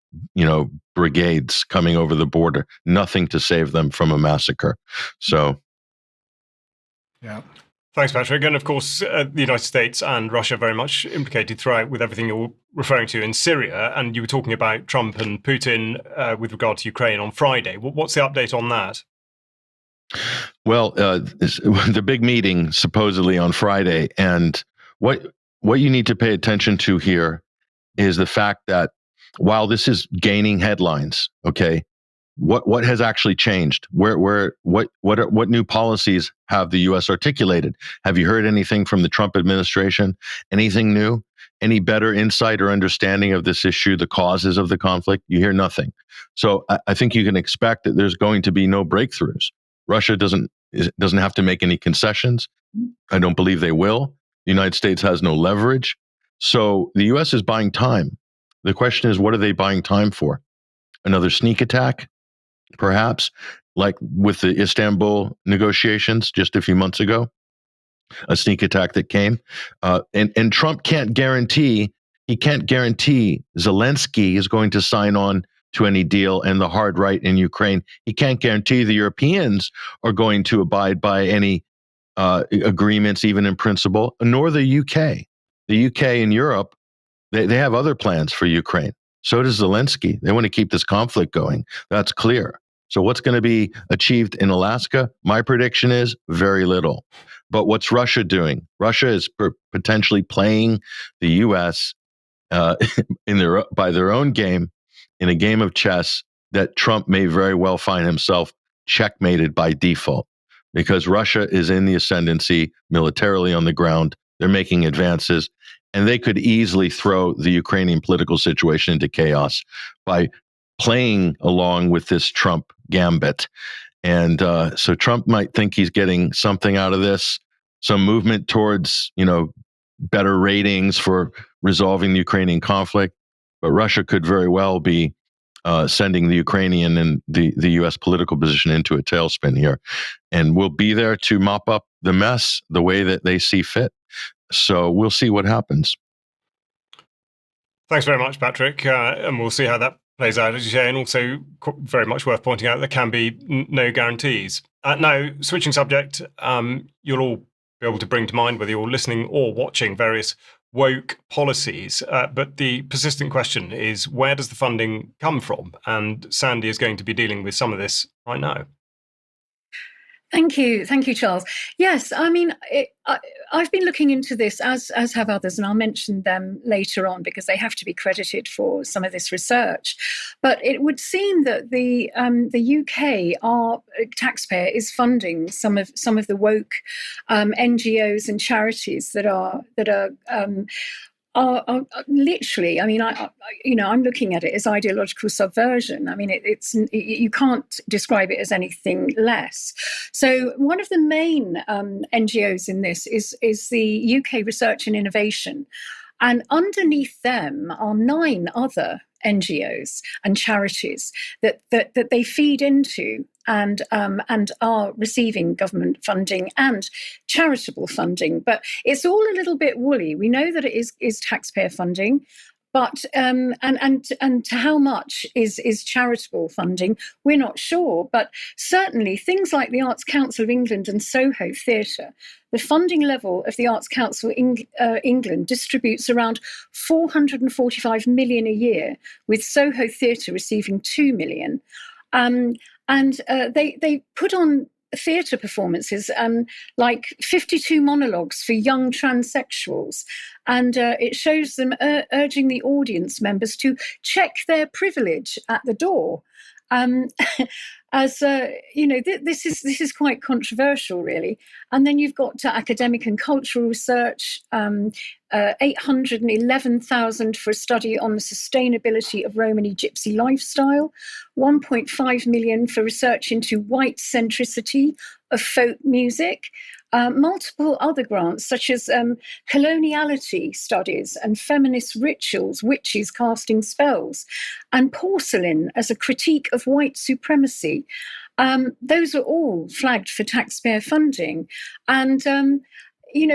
brigades coming over the border. Nothing to save them from a massacre. So, yeah. Thanks, Patrick. And of course, the United States and Russia very much implicated throughout with everything you're referring to in Syria. And you were talking about Trump and Putin with regard to Ukraine on Friday. What's the update on that? Well, the big meeting supposedly on Friday, and what you need to pay attention to here is the fact that while this is gaining headlines, okay, what has actually changed? What new policies have the U.S. articulated? Have you heard anything from the Trump administration? Anything new? Any better insight or understanding of this issue, the causes of the conflict? You hear nothing. So I think you can expect that there's going to be no breakthroughs. Russia doesn't have to make any concessions. I don't believe they will. The United States has no leverage. So the U.S. is buying time. The question is, what are they buying time for? Another sneak attack? Perhaps, like with the Istanbul negotiations just a few months ago, a sneak attack that came. And Trump can't guarantee Zelensky is going to sign on to any deal and the hard right in Ukraine. He can't guarantee the Europeans are going to abide by any agreements, even in principle, nor the UK. The UK and Europe, they have other plans for Ukraine. So does Zelensky. They want to keep this conflict going. That's clear. So what's going to be achieved in Alaska? My prediction is very little. But what's Russia doing? Russia is potentially playing the U.S. By their own game, in a game of chess that Trump may very well find himself checkmated by default, because Russia is in the ascendancy militarily on the ground. They're making advances, and they could easily throw the Ukrainian political situation into chaos by playing along with this Trump gambit. And so Trump might think he's getting something out of this, some movement towards, better ratings for resolving the Ukrainian conflict. But Russia could very well be sending the Ukrainian and the U.S. political position into a tailspin here. And we'll be there to mop up the mess the way that they see fit. So we'll see what happens. Thanks very much, Patrick. And we'll see how that plays out, as you say. And also very much worth pointing out there can be no guarantees. Now, switching subject, you'll all be able to bring to mind, whether you're listening or watching, various woke policies. But the persistent question is, where does the funding come from? And Sandi is going to be dealing with some of this right now. Thank you, Charles. Yes, I mean, I've been looking into this, as have others, and I'll mention them later on because they have to be credited for some of this research. But it would seem that the UK, our taxpayer, is funding some of the woke NGOs and charities that are literally, I mean, I'm looking at it as ideological subversion. I mean, you can't describe it as anything less. So one of the main NGOs in this is the UK Research and Innovation, and underneath them are 9 other NGOs and charities that they feed into and are receiving government funding and charitable funding. But it's all a little bit woolly. We know that it is taxpayer funding, but and to how much is charitable funding, we're not sure. But certainly things like the Arts Council of England and Soho Theatre, the funding level of the Arts Council England distributes around 445 million a year, with Soho Theatre receiving 2 million. And they put on theatre performances, like 52 monologues for young transsexuals. And it shows them urging the audience members to check their privilege at the door. This is quite controversial, really. And then you've got academic and cultural research, 811,000 for a study on the sustainability of Romani Gypsy lifestyle, 1.5 million for research into white centricity of folk music, multiple other grants such as coloniality studies and feminist rituals, witches casting spells, and porcelain as a critique of white supremacy. Those are all flagged for taxpayer funding. And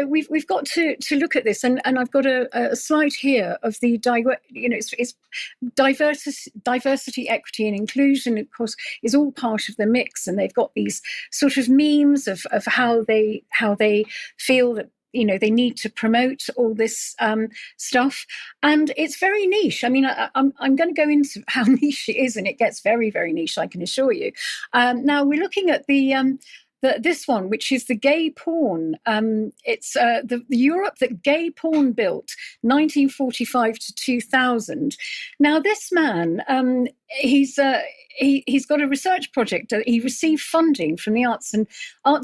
we've got to look at this, and I've got a slide here of the it's diversity, equity, and inclusion. Of course, is all part of the mix, and they've got these sort of memes of how they feel that they need to promote all this stuff, and it's very niche. I mean, I'm going to go into how niche it is, and it gets very, very niche, I can assure you. Now we're looking at this one, which is the gay porn. It's the Europe that gay porn built, 1945 to 2000. Now, this man, he's got a research project. He received funding from the Arts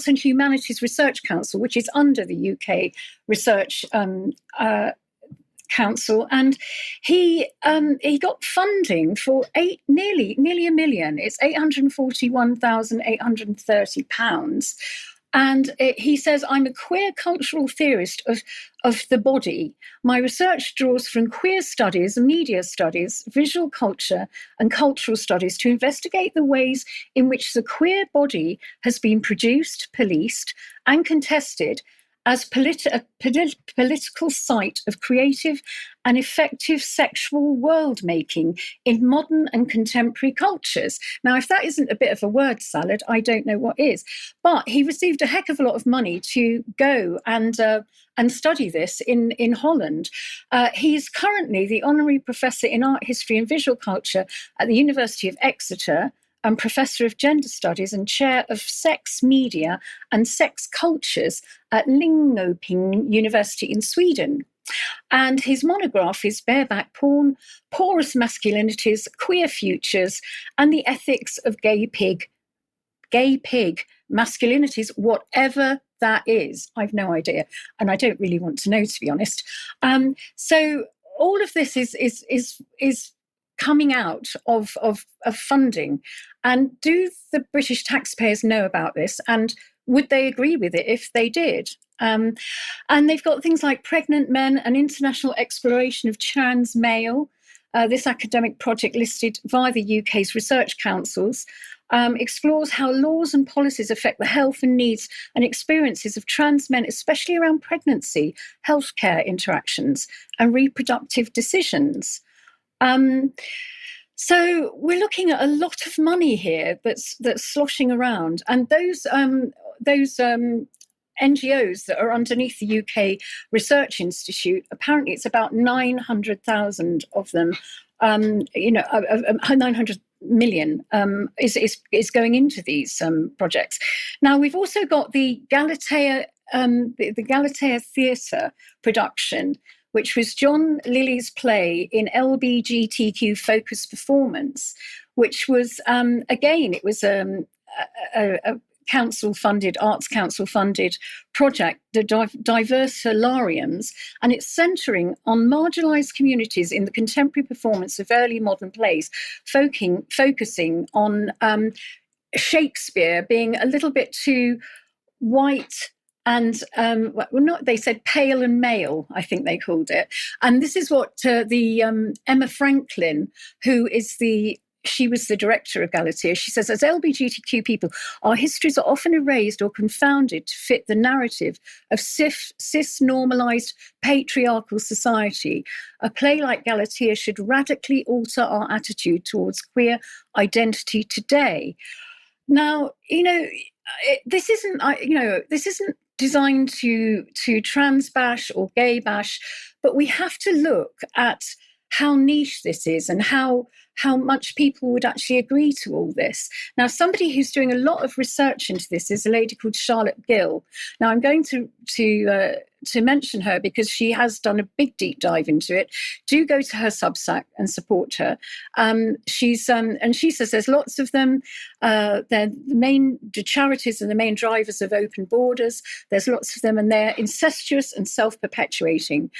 and Humanities Research Council, which is under the UK Research Council, and he got funding for nearly £1 million. It's £841,830. And he says, I'm a queer cultural theorist of the body. My research draws from queer studies, media studies, visual culture, and cultural studies to investigate the ways in which the queer body has been produced, policed, and contested as a political site of creative and effective sexual world-making in modern and contemporary cultures. Now, if that isn't a bit of a word salad, I don't know what is. But he received a heck of a lot of money to go and study this in Holland. He's currently the honorary professor in art history and visual culture at the University of Exeter, Professor of Gender Studies and Chair of Sex Media and Sex Cultures at Linköping University in Sweden. And his monograph is Bareback Porn, Porous Masculinities, Queer Futures, and the Ethics of Gay pig masculinities, whatever that is. I've no idea, and I don't really want to know, to be honest. So all of this is coming out of funding. And do the British taxpayers know about this? And would they agree with it if they did? And they've got things like Pregnant Men, an international exploration of trans male. This academic project, listed via the UK's research councils, explores how laws and policies affect the health and needs and experiences of trans men, especially around pregnancy, healthcare interactions, and reproductive decisions. So we're looking at a lot of money here that's sloshing around, and those NGOs that are underneath the UK Research Institute, apparently it's about 900,000 of them. 900 million is going into these projects. Now we've also got the Galatea Theatre production, which was John Lilly's play in LGBTQ focused performance, which was again, it was a Arts Council funded project, the Diversolariums, and it's centering on marginalized communities in the contemporary performance of early modern plays, focusing on Shakespeare being a little bit too white and they said pale and male, I think they called it. And this is what the Emma Franklin, she was the director of Galatea. She says, as LGBTQ people, our histories are often erased or confounded to fit the narrative of cis-normalized patriarchal society. A play like Galatea should radically alter our attitude towards queer identity today. Now, this isn't designed to trans bash or gay bash, but we have to look at how niche this is and how much people would actually agree to all this. Now, somebody who's doing a lot of research into this is a lady called Charlotte Gill. Now, I'm going to mention her because she has done a big deep dive into it. Do go to her Substack and support her. And she says there's lots of them. They're the charities are the main drivers of open borders. There's lots of them, and they're incestuous and self-perpetuating.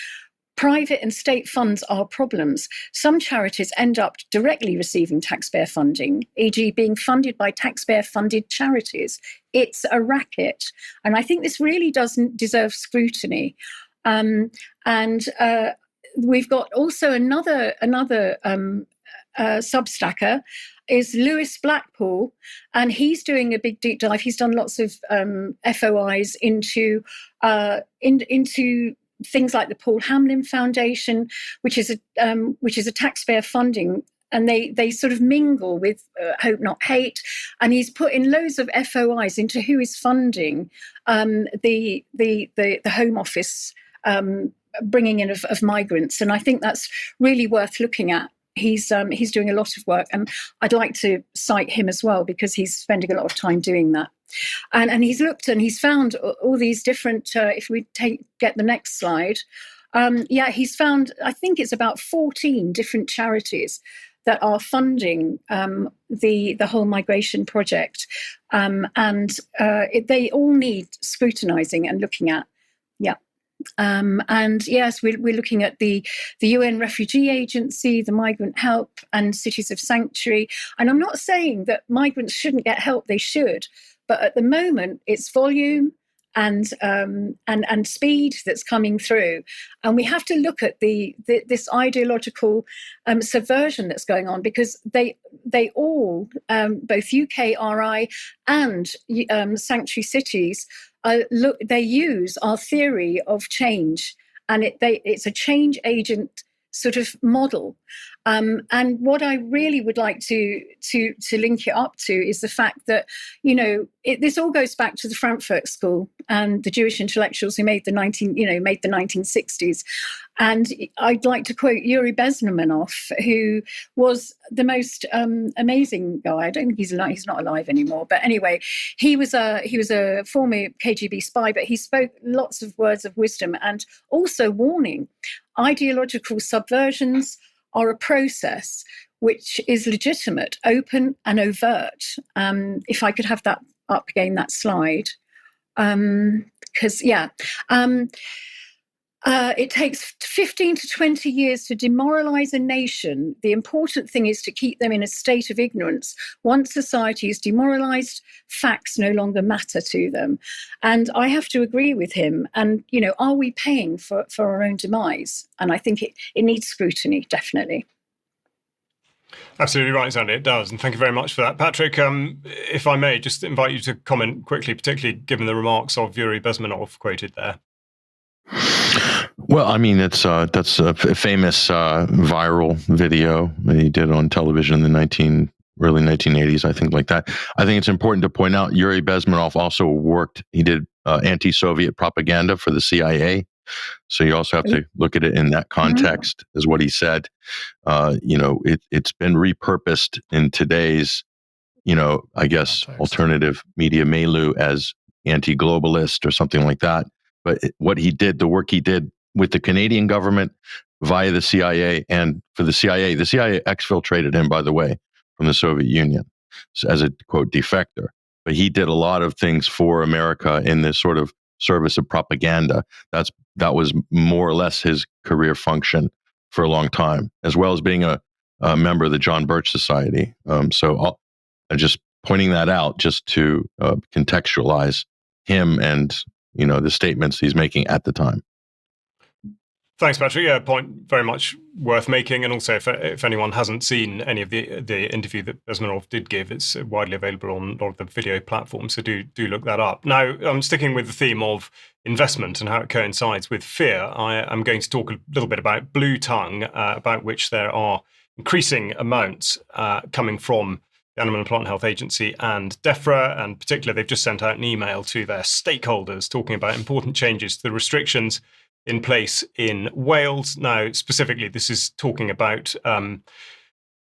Private and state funds are problems. Some charities end up directly receiving taxpayer funding, e.g. being funded by taxpayer-funded charities. It's a racket. And I think this really doesn't deserve scrutiny. We've got also another Substacker is Lewis Blackpool, and he's doing a big deep dive. He's done lots of FOIs into things like the Paul Hamlin Foundation, which is a taxpayer funding, and they sort of mingle with Hope Not Hate. And he's put in loads of FOIs into who is funding the Home Office bringing in of migrants, and I think that's really worth looking at. He's doing a lot of work, and I'd like to cite him as well because he's spending a lot of time doing that. And he's looked and he's found all these different. If we get the next slide, he's found, I think it's about 14 different charities that are funding the whole migration project, they all need scrutinising and looking at. Yeah. And yes, we're looking at the UN Refugee Agency, the Migrant Help, and Cities of Sanctuary. And I'm not saying that migrants shouldn't get help; they should. But at the moment, it's volume and speed that's coming through, and we have to look at this ideological subversion that's going on, because they all, both UKRI and Sanctuary Cities, they use our theory of change, and it's a change agent sort of model. And what I really would like to link it up to is the fact that, this all goes back to the Frankfurt School and the Jewish intellectuals who made the 1960s. And I'd like to quote Yuri Bezmenov, who was the most amazing guy. I don't think he's not alive anymore. But anyway, he was a former KGB spy, but he spoke lots of words of wisdom and also warning. Ideological subversions are a process which is legitimate, open and overt. If I could have that up again, that slide. It takes 15 to 20 years to demoralize a nation. The important thing is to keep them in a state of ignorance. Once society is demoralized, facts no longer matter to them. And I have to agree with him. And, are we paying for our own demise? And I think it needs scrutiny, definitely. Absolutely right, Sandi, it does. And thank you very much for that. Patrick, if I may, just invite you to comment quickly, particularly given the remarks of Yuri Bezmenov quoted there. Well, I mean, that's a famous viral video that he did on television in the early 1980s, I think, like that. I think it's important to point out Yuri Bezmenov also he did anti-Soviet propaganda for the CIA. So you also have to look at it in that context, as what he said. It's been repurposed in today's, I guess, alternative media milieu as anti-globalist or something like that. But the work he did with the Canadian government via the CIA, and for the CIA exfiltrated him, by the way, from the Soviet Union as a, quote, defector. But he did a lot of things for America in this sort of service of propaganda. That was more or less his career function for a long time, as well as being a member of the John Birch Society. So I'm just pointing that out just to contextualize him and the statements he's making at the time. Thanks, Patrick. Yeah, point very much worth making. And also, if anyone hasn't seen any of the interview that Bezmenov did give, it's widely available on a lot of the video platforms. So do look that up. Now, I'm sticking with the theme of investment and how it coincides with fear. I am going to talk a little bit about blue tongue, about which there are increasing amounts coming from the Animal and Plant Health Agency and DEFRA, and particularly they've just sent out an email to their stakeholders talking about important changes to the restrictions in place in Wales. Now, specifically, this is talking about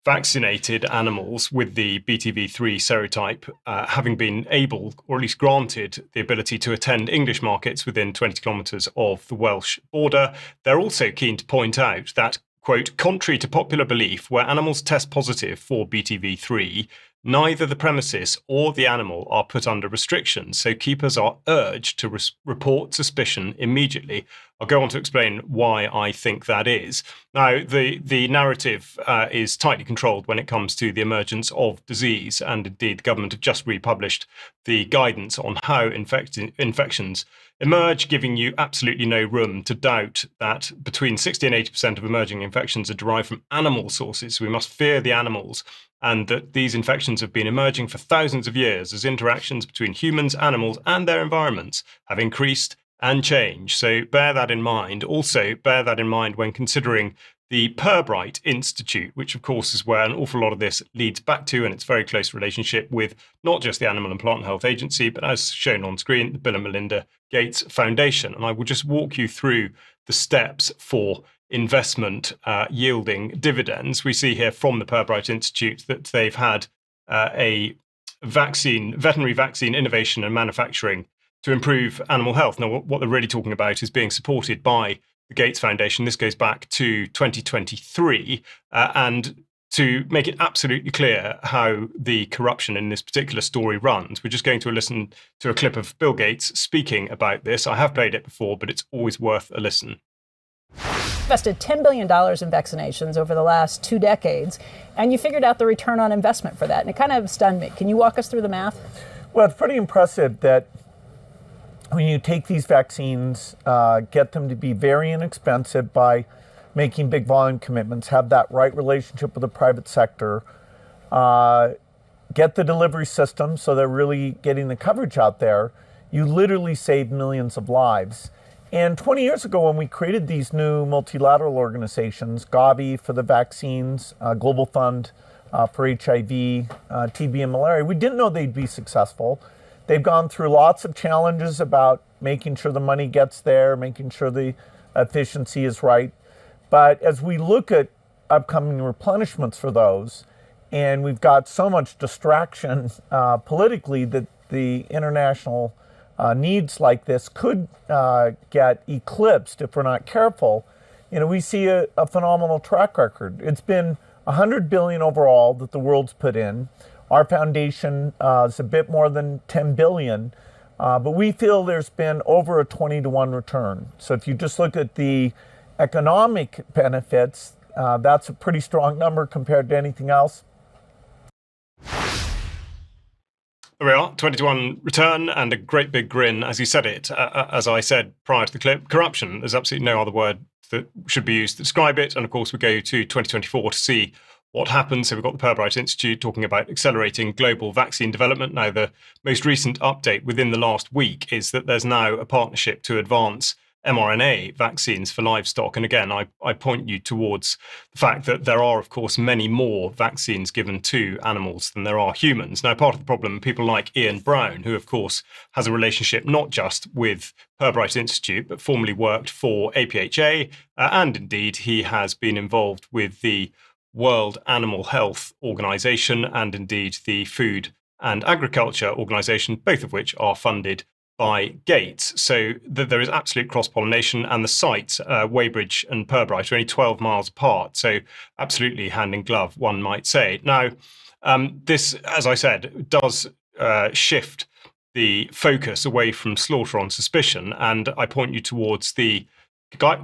vaccinated animals with the BTV3 serotype having been able, or at least granted, the ability to attend English markets within 20 kilometres of the Welsh border. They're also keen to point out that, quote, contrary to popular belief, where animals test positive for BTV3, neither the premises or the animal are put under restrictions, so keepers are urged to report suspicion immediately. I'll go on to explain why I think that is. Now, the narrative is tightly controlled when it comes to the emergence of disease, and indeed the government have just republished the guidance on how infections emerge, giving you absolutely no room to doubt that between 60 and 80% of emerging infections are derived from animal sources. We must fear the animals, and that these infections have been emerging for thousands of years as interactions between humans, animals, and their environments have increased and changed. So bear that in mind. Also, bear that in mind when considering the Pirbright Institute, which of course is where an awful lot of this leads back to, and its very close relationship with not just the Animal and Plant Health Agency, but as shown on screen, the Bill and Melinda Gates Foundation. And I will just walk you through the steps for investment yielding dividends. We see here from the Pirbright Institute that they've had a veterinary vaccine innovation and manufacturing to improve animal health. Now, what they're really talking about is being supported by the Gates Foundation. This goes back to 2023, and to make it absolutely clear how the corruption in this particular story runs, we're just going to listen to a clip of Bill Gates speaking about this. I have played it before, but it's always worth a listen. Invested $10 billion in vaccinations over the last 2 decades, and you figured out the return on investment for that. And it kind of stunned me. Can you walk us through the math? Well, it's pretty impressive that when you take these vaccines, get them to be very inexpensive by making big volume commitments, have that right relationship with the private sector, get the delivery system so they're really getting the coverage out there, you literally save millions of lives. And 20 years ago, when we created these new multilateral organizations, Gavi for the vaccines, Global Fund for HIV, TB and malaria, we didn't know they'd be successful. They've gone through lots of challenges about making sure the money gets there, making sure the efficiency is right. But as we look at upcoming replenishments for those, and we've got so much distraction politically that the international needs like this could get eclipsed if we're not careful. We see a phenomenal track record. It's been $100 billion overall that the world's put in. Our foundation is a bit more than $10 billion, but we feel there's been over a 20-to-1 return. So if you just look at the economic benefits, that's a pretty strong number compared to anything else. There we are, 20-to-1 return and a great big grin, as you said it. As I said prior to the clip, corruption. There's absolutely no other word that should be used to describe it. And of course, we go to 2024 to see what happens. So we've got the Purbright Institute talking about accelerating global vaccine development. Now, the most recent update within the last week is that there's now a partnership to advance mRNA vaccines for livestock. And again, I point you towards the fact that there are, of course, many more vaccines given to animals than there are humans. Now, part of the problem, people like Ian Brown, who, of course, has a relationship not just with Purbright Institute, but formerly worked for APHA, and indeed he has been involved with the World Animal Health Organization and indeed the Food and Agriculture Organization, both of which are funded by Gates. So there is absolute cross-pollination, and the sites, Weybridge and Purbright, are only 12 miles apart. So absolutely hand in glove, one might say. Now, this, as I said, does shift the focus away from slaughter on suspicion. And I point you towards the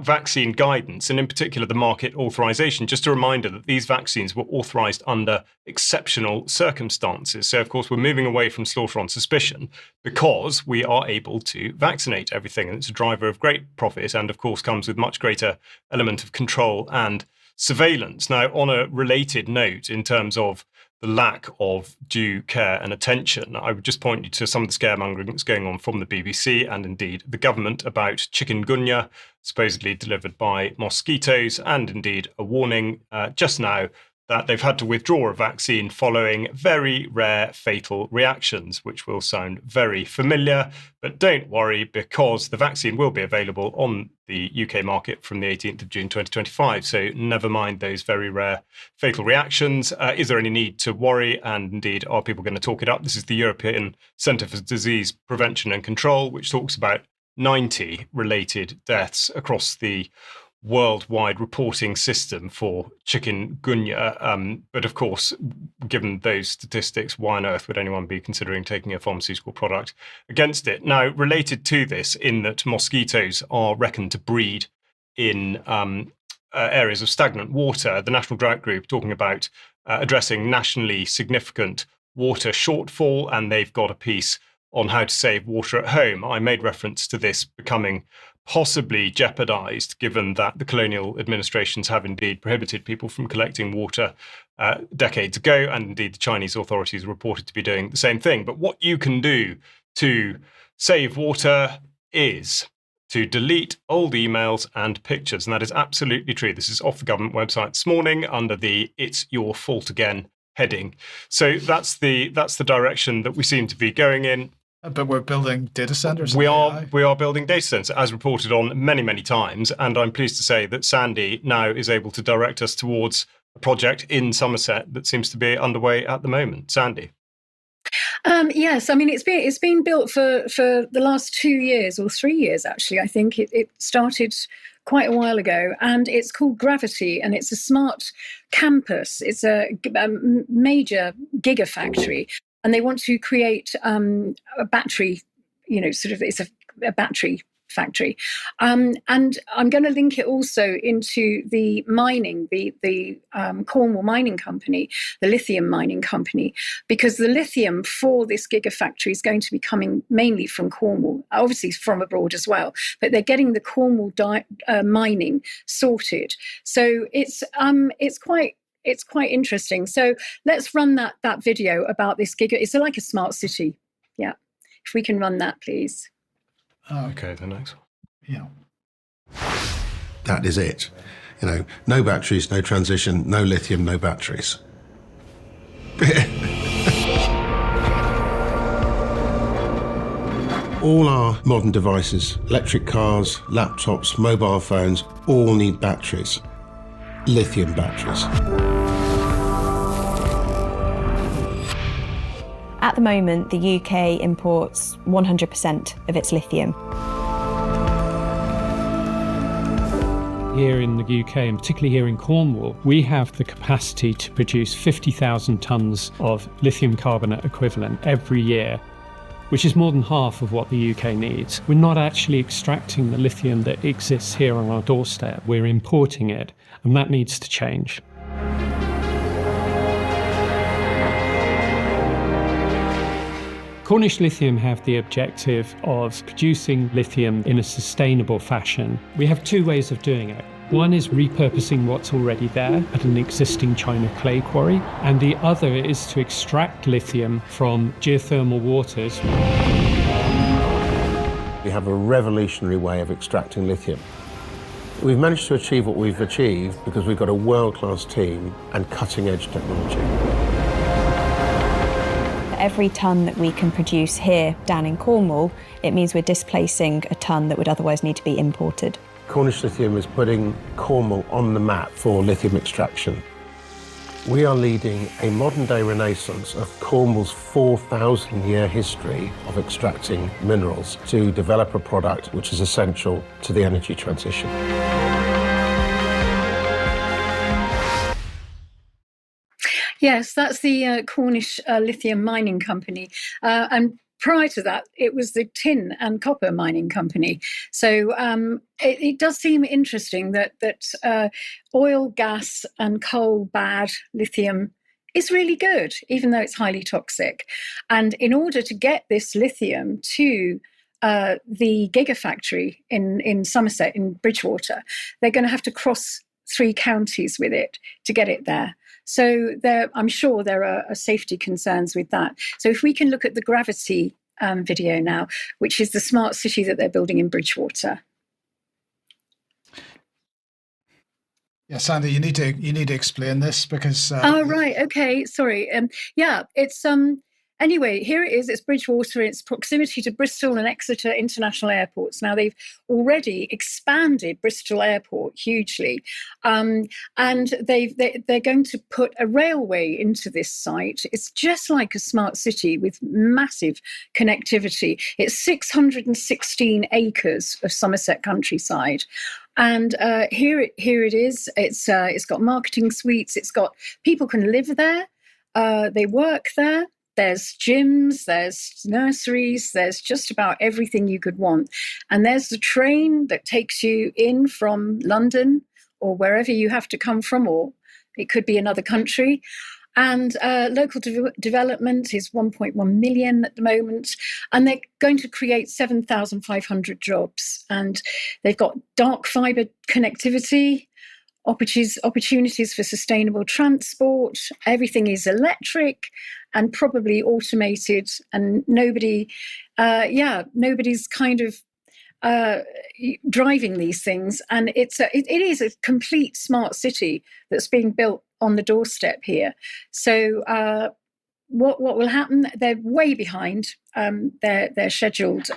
vaccine guidance, and in particular the market authorization. Just a reminder that these vaccines were authorized under exceptional circumstances. So, of course, we're moving away from slaughter on suspicion because we are able to vaccinate everything. And it's a driver of great profit and, of course, comes with much greater element of control and surveillance. Now, on a related note, in terms of the lack of due care and attention, I would just point you to some of the scaremongering that's going on from the BBC and indeed the government about chikungunya, supposedly delivered by mosquitoes, and indeed a warning just now that they've had to withdraw a vaccine following very rare fatal reactions, which will sound very familiar. But don't worry, because the vaccine will be available on the UK market from the 18th of June 2025. So never mind those very rare fatal reactions. Is there any need to worry? And indeed, are people going to talk it up? This is the European Centre for Disease Prevention and Control, which talks about 90 related deaths across the worldwide reporting system for chikungunya. But of course, given those statistics, why on earth would anyone be considering taking a pharmaceutical product against it? Now, related to this, in that mosquitoes are reckoned to breed in areas of stagnant water, the National Drought Group talking about addressing nationally significant water shortfall, and they've got a piece on how to save water at home. I made reference to this becoming possibly jeopardized, given that the colonial administrations have indeed prohibited people from collecting water decades ago, and indeed the Chinese authorities are reported to be doing the same thing. But what you can do to save water is to delete old emails and pictures, and that is absolutely true. This is off the government website this morning under the "It's Your Fault Again" heading. So that's the direction that we seem to be going in. But we're building data centers. We are building data centers, as reported on many, many times. And I'm pleased to say that Sandi now is able to direct us towards a project in Somerset that seems to be underway at the moment. Sandi. Yes, I mean, it's been built for the last 2 years or 3 years, actually. I think it started quite a while ago, and it's called Gravity, and it's a smart campus. It's a major Giga factory. And they want to create a battery, it's a battery factory. And I'm going to link it also into the mining, the Cornwall mining company, the Lithium mining company, because the lithium for this gigafactory is going to be coming mainly from Cornwall, obviously from abroad as well, but they're getting the Cornwall mining sorted. So it's quite interesting. So let's run that video about this Giga. It's like a smart city. Yeah. If we can run that, please. Okay, the next one. That is it. No batteries, no transition, no lithium, no batteries. All our modern devices, electric cars, laptops, mobile phones, all need batteries. Lithium batteries. At the moment, the UK imports 100% of its lithium. Here in the UK, and particularly here in Cornwall, we have the capacity to produce 50,000 tonnes of lithium carbonate equivalent every year, which is more than half of what the UK needs. We're not actually extracting the lithium that exists here on our doorstep. We're importing it, and that needs to change. Cornish Lithium have the objective of producing lithium in a sustainable fashion. We have two ways of doing it. One is repurposing what's already there at an existing China clay quarry, and the other is to extract lithium from geothermal waters. We have a revolutionary way of extracting lithium. We've managed to achieve what we've achieved because we've got a world-class team and cutting-edge technology. Every tonne that we can produce here down in Cornwall, it means we're displacing a tonne that would otherwise need to be imported. Cornish Lithium is putting Cornwall on the map for lithium extraction. We are leading a modern-day renaissance of Cornwall's 4,000-year history of extracting minerals to develop a product which is essential to the energy transition. Yes, that's the Cornish Lithium Mining Company. And prior to that, it was the Tin and Copper Mining Company. So it does seem interesting that oil, gas and coal bad, lithium is really good, even though it's highly toxic. And in order to get this lithium to the Giga factory in Somerset, in Bridgewater, they're going to have to cross 3 counties with it to get it there. So I'm sure there are safety concerns with that. So if we can look at the Gravity video now, which is the smart city that they're building in Bridgewater. Yeah, Sandi, you need to explain this because. Oh right, okay, sorry. Yeah, it's Anyway, here it is. It's Bridgewater. It's proximity to Bristol and Exeter international airports. Now, they've already expanded Bristol Airport hugely. And they're going to put a railway into this site. It's just like a smart city with massive connectivity. It's 616 acres of Somerset countryside. And here it is. It's got marketing suites. It's got people can live there. They work there. There's gyms, there's nurseries, there's just about everything you could want. And there's the train that takes you in from London or wherever you have to come from, or it could be another country. And local development is 1.1 million at the moment. And they're going to create 7,500 jobs. And they've got dark fibre connectivity, opportunities for sustainable transport. Everything is electric and probably automated, and nobody's kind of driving these things. And it is a complete smart city that's being built on the doorstep here. So what will happen? They're way behind their scheduled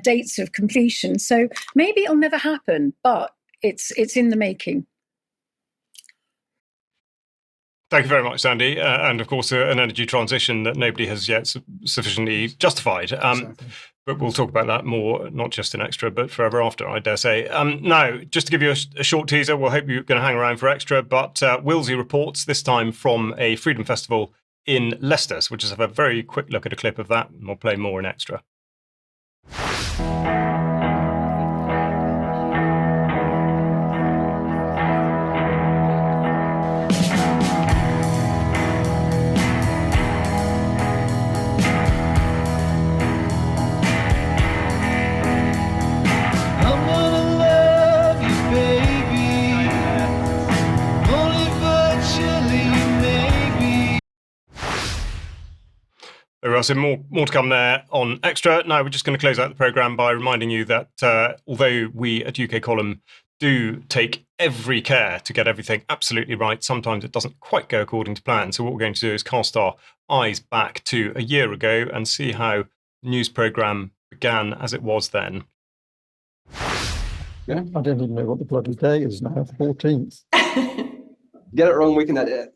dates of completion. So maybe it'll never happen, but it's in the making. Thank you very much, Sandi. And of course, an energy transition that nobody has yet sufficiently justified. Exactly. But we'll talk about that more, not just in Extra, but forever after, I dare say. Now, just to give you a short teaser, we'll hope you're going to hang around for Extra, but Willsey reports, this time from a Freedom Festival in Leicester. So we'll just have a very quick look at a clip of that, and we'll play more in Extra. so more to come there on Extra. Now, we're just going to close out the programme by reminding you that although we at UK Column do take every care to get everything absolutely right, sometimes it doesn't quite go according to plan. So what we're going to do is cast our eyes back to a year ago and see how the news programme began as it was then. Yeah, I don't even know what the bloody day is now, 14th. Get it wrong, we can edit it.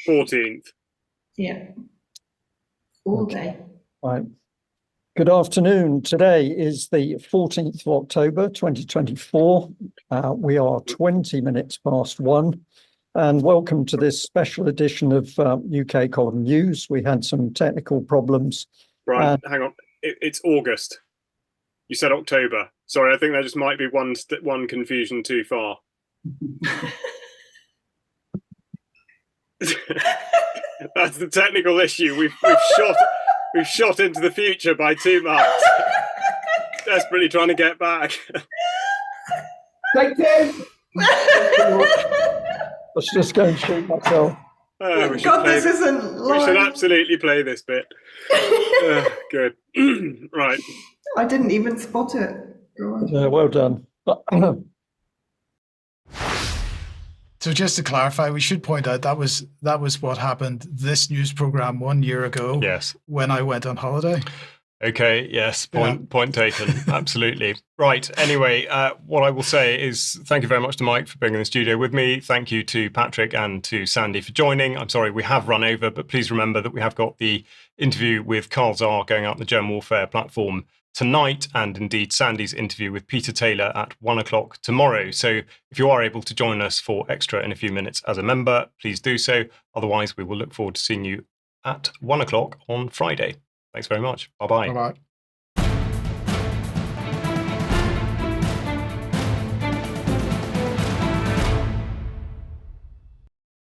14th. Yeah. All day. Right. Good afternoon. Today is the 14th of October, 2024. We are 20 minutes past 1. And welcome to this special edition of UK Column News. We had some technical problems. Right, hang on. It's August. You said October. Sorry, I think there just might be one confusion too far. That's the technical issue. We've shot into the future by 2 months. Desperately trying to get back. Take 10! Let's just go and shoot myself. This isn't live. We should absolutely play this bit. Good. Right. I didn't even spot it. Well done. So just to clarify, we should point out that was what happened this news program 1 year ago. Yes. When I went on holiday. Okay, yes, point taken. Absolutely. Right. Anyway, what I will say is thank you very much to Mike for being in the studio with me. Thank you to Patrick and to Sandi for joining. I'm sorry we have run over, but please remember that we have got the interview with Carl Czar going out on the German Warfare platform tonight, and indeed Sandi's interview with Peter Taylor at 1:00 tomorrow. So if you are able to join us for Extra in a few minutes as a member, please do so. Otherwise, we will look forward to seeing you at 1:00 on Friday. Thanks very much. Bye-bye. Bye-bye.